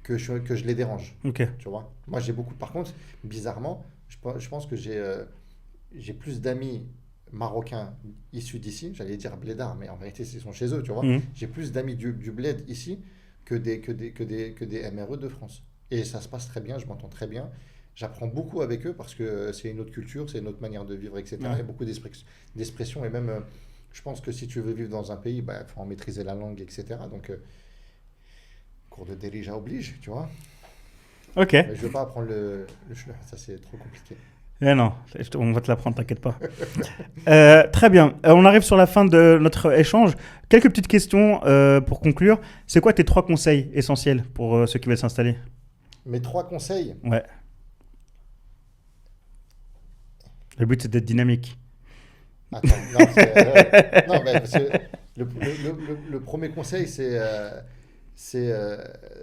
je les dérange.
Ok.
Tu vois. Moi, j'ai beaucoup... Par contre, bizarrement, je pense que j'ai plus d'amis marocains issus d'ici. J'allais dire blédards, mais en vérité, ils sont chez eux, tu vois. J'ai plus d'amis du bled ici que des MRE de France. Et ça se passe très bien, je m'entends très bien. J'apprends beaucoup avec eux parce que c'est une autre culture, c'est une autre manière de vivre, etc.
Ouais.
Il y a beaucoup d'expressions et même, je pense que si tu veux vivre dans un pays, il faut en maîtriser la langue, etc. Donc, cours de dirija oblige, tu vois.
Ok.
Mais je ne veux pas apprendre le chemin, ça c'est trop compliqué.
Eh non, on va te l'apprendre, t'inquiète pas. Très bien. On arrive sur la fin de notre échange. Quelques petites questions pour conclure. C'est quoi tes 3 conseils essentiels pour ceux qui veulent s'installer?
Mes 3 conseils?
Ouais. Le but, c'est d'être dynamique.
Attends, non, non, mais parce que le premier conseil, c'est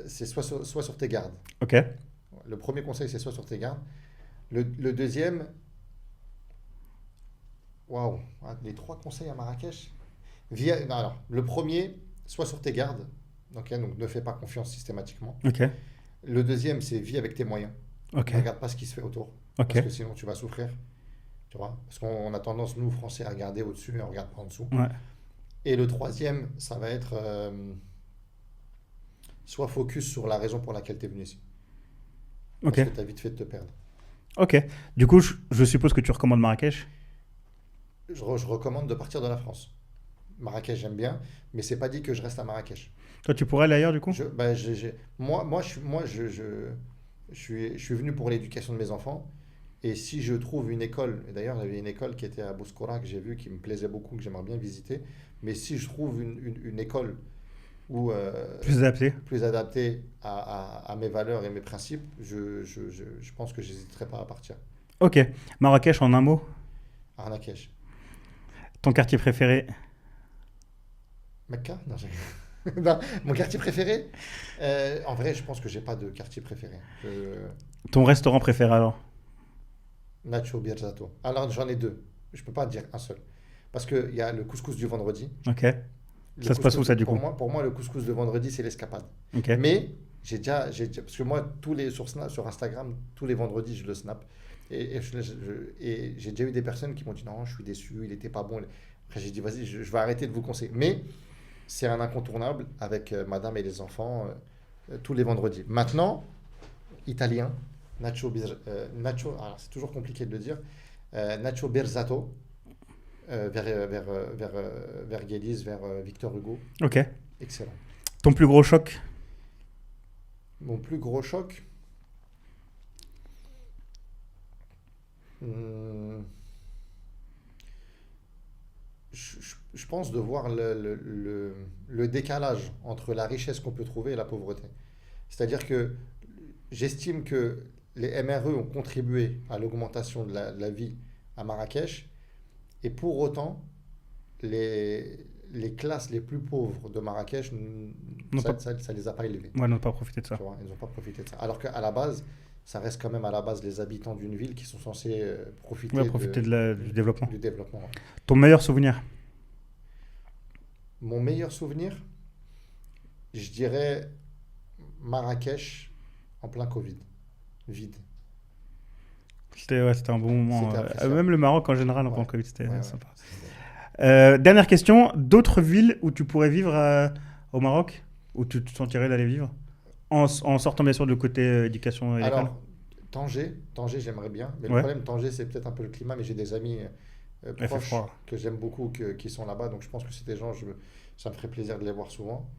sois sur tes gardes.
Ok.
Le premier conseil, c'est sois sur tes gardes. Le deuxième, waouh, les 3 conseils à Marrakech. Non, alors, le premier, sois sur tes gardes. Okay, donc ne fais pas confiance systématiquement.
Ok.
Le deuxième, c'est vis avec tes moyens.
Ok.
Ne regarde pas ce qui se fait autour.
Ok.
Parce que sinon, tu vas souffrir. Tu vois, parce qu'on a tendance, nous, Français, à regarder au-dessus et on regarde pas en dessous.
Ouais.
Et le troisième, ça va être sois focus sur la raison pour laquelle tu es venu ici. Parce
Ok.
que tu as vite fait de te perdre.
Ok. Du coup, je suppose que tu recommandes Marrakech?
Je recommande de partir de la France. Marrakech, j'aime bien, mais c'est pas dit que je reste à Marrakech.
Toi, tu pourrais aller ailleurs, du coup?
Moi, je suis venu pour l'éducation de mes enfants. Et si je trouve une école, et d'ailleurs, il y avait une école qui était à Bouskoura que j'ai vue, qui me plaisait beaucoup, que j'aimerais bien visiter. Mais si je trouve une école où, plus adaptée à mes valeurs et mes principes, je pense que je n'hésiterai pas à partir.
Ok. Marrakech, en un mot?
Marrakech.
Ton quartier préféré?
Mecca? Non, non, mon quartier préféré? En vrai, je pense que j'ai pas de quartier préféré.
Ton restaurant préféré alors?
Nacho Birzato. Alors j'en ai 2. Je peux pas dire un seul. Parce qu'il y a le couscous du vendredi.
Ok. Ça se passe où ça du coup?
Pour moi, le couscous de vendredi, c'est l'escapade.
Ok.
Mais j'ai déjà, parce que moi, sur Instagram, tous les vendredis, je le snap. Et j'ai déjà eu des personnes qui m'ont dit non, je suis déçu, il était pas bon. Après, j'ai dit vas-y, je vais arrêter de vous conseiller. Mais c'est un incontournable avec madame et les enfants tous les vendredis. Maintenant, italien, alors c'est toujours compliqué de le dire, Nacho Berzato, vers Guéliz, vers Victor Hugo.
Ok.
Excellent.
Ton plus gros choc?
Mon plus gros choc, je pense de voir le décalage entre la richesse qu'on peut trouver et la pauvreté. C'est-à-dire que j'estime que les MRE ont contribué à l'augmentation de la vie à Marrakech, et pour autant, les classes les plus pauvres de Marrakech, ça les a pas élevées.
Ouais, n'ont pas profité de ça.
Tu vois, ils n'ont pas profité de ça. Alors qu'à la base, ça reste quand même à la base les habitants d'une ville qui sont censés profiter,
Ouais, profiter du développement.
du développement. Ouais.
Ton meilleur souvenir?
Mon meilleur souvenir, je dirais Marrakech en plein Covid, vide.
C'était un bon moment.
C'était appréciable.
Même le Maroc en général, en
Ouais.
pendant Covid, c'était
Ouais,
sympa.
c'était-
Dernière question, d'autres villes où tu pourrais vivre au Maroc, où tu te sentirais d'aller vivre, en sortant bien sûr du côté éducation et l'école?
Alors, Tanger, j'aimerais bien. Mais
Ouais.
le problème, Tanger, c'est peut-être un peu le climat, mais j'ai des amis
Il fait
proches
froid.
que j'aime beaucoup qui sont là-bas. Donc, je pense que c'est des gens, ça me ferait plaisir de les voir souvent.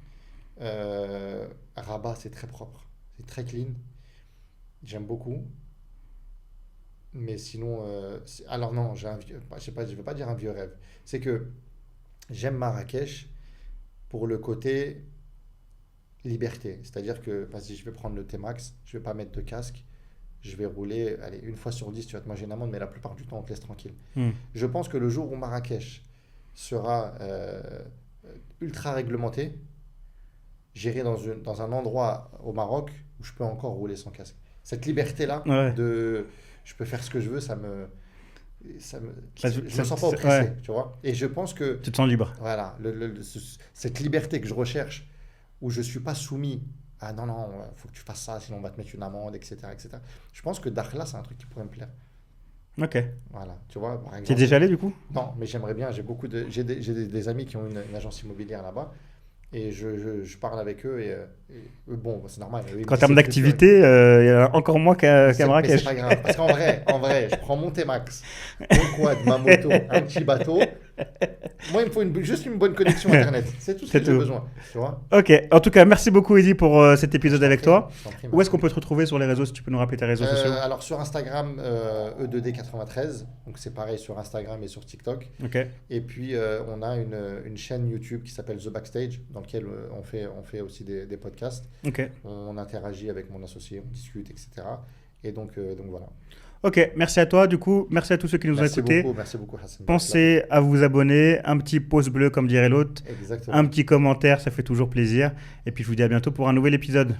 Rabat, c'est très propre. C'est très clean. J'aime beaucoup. Mais sinon, alors non, j'ai un vieux, je sais pas, je vais pas dire un vieux rêve. C'est que j'aime Marrakech pour le côté liberté. C'est-à-dire que, vas-y, je vais prendre le T-Max, je vais pas mettre de casque, je vais rouler, allez, une fois sur 10, tu vas te manger une amende, mais la plupart du temps, on te laisse tranquille.
Hmm.
Je pense que le jour où Marrakech sera ultra réglementé, j'irai dans un endroit au Maroc où je peux encore rouler sans casque. Cette liberté-là,
Ouais.
je peux faire ce que je veux,
Ça,
je me sens pas oppressé,
ouais.
tu vois. Et je pense que,
Tu te sens libre.
voilà, cette liberté que je recherche, où je suis pas soumis à non, faut que tu fasses ça, sinon on va te mettre une amende, etc., etc. Je pense que Dakhla, c'est un truc qui pourrait me plaire.
Ok.
Voilà, tu vois, par
Tu es
exemple.
déjà allé du coup?
Non, mais j'aimerais bien. J'ai des amis qui ont une agence immobilière là-bas, et je parle avec eux, et eux, bon, c'est normal. Eux, ils me
En
disent,
termes
c'est plus,
d'activité, il y a encore moins qu'à
mais c'est
Marrakech.
pas grave, parce qu'en vrai, je prends mon T-Max, mon quad, ma moto, un petit bateau. Moi, il me faut juste une bonne connexion Internet. C'est tout ce
C'est
que j'ai
tout.
besoin, tu vois.
Ok, en tout cas, merci beaucoup Eddy pour cet épisode avec toi.
Je t'en prie,
Où est-ce qu'on peut te retrouver sur les réseaux, si tu peux nous rappeler tes réseaux sociaux?
Alors sur Instagram, E2D93, donc c'est pareil sur Instagram et sur TikTok.
Ok,
Et puis on a une chaîne YouTube qui s'appelle The Backstage, dans laquelle on fait aussi des podcasts.
ok.
On interagit avec mon associé, on discute, etc. Et donc voilà.
Ok, merci à toi. Du coup, merci à tous ceux qui nous ont écoutés.
Merci beaucoup Hassan.
Pensez à vous abonner, un petit pouce bleu comme dirait l'autre,
Exactement.
un petit commentaire, ça fait toujours plaisir. Et puis je vous dis à bientôt pour un nouvel épisode.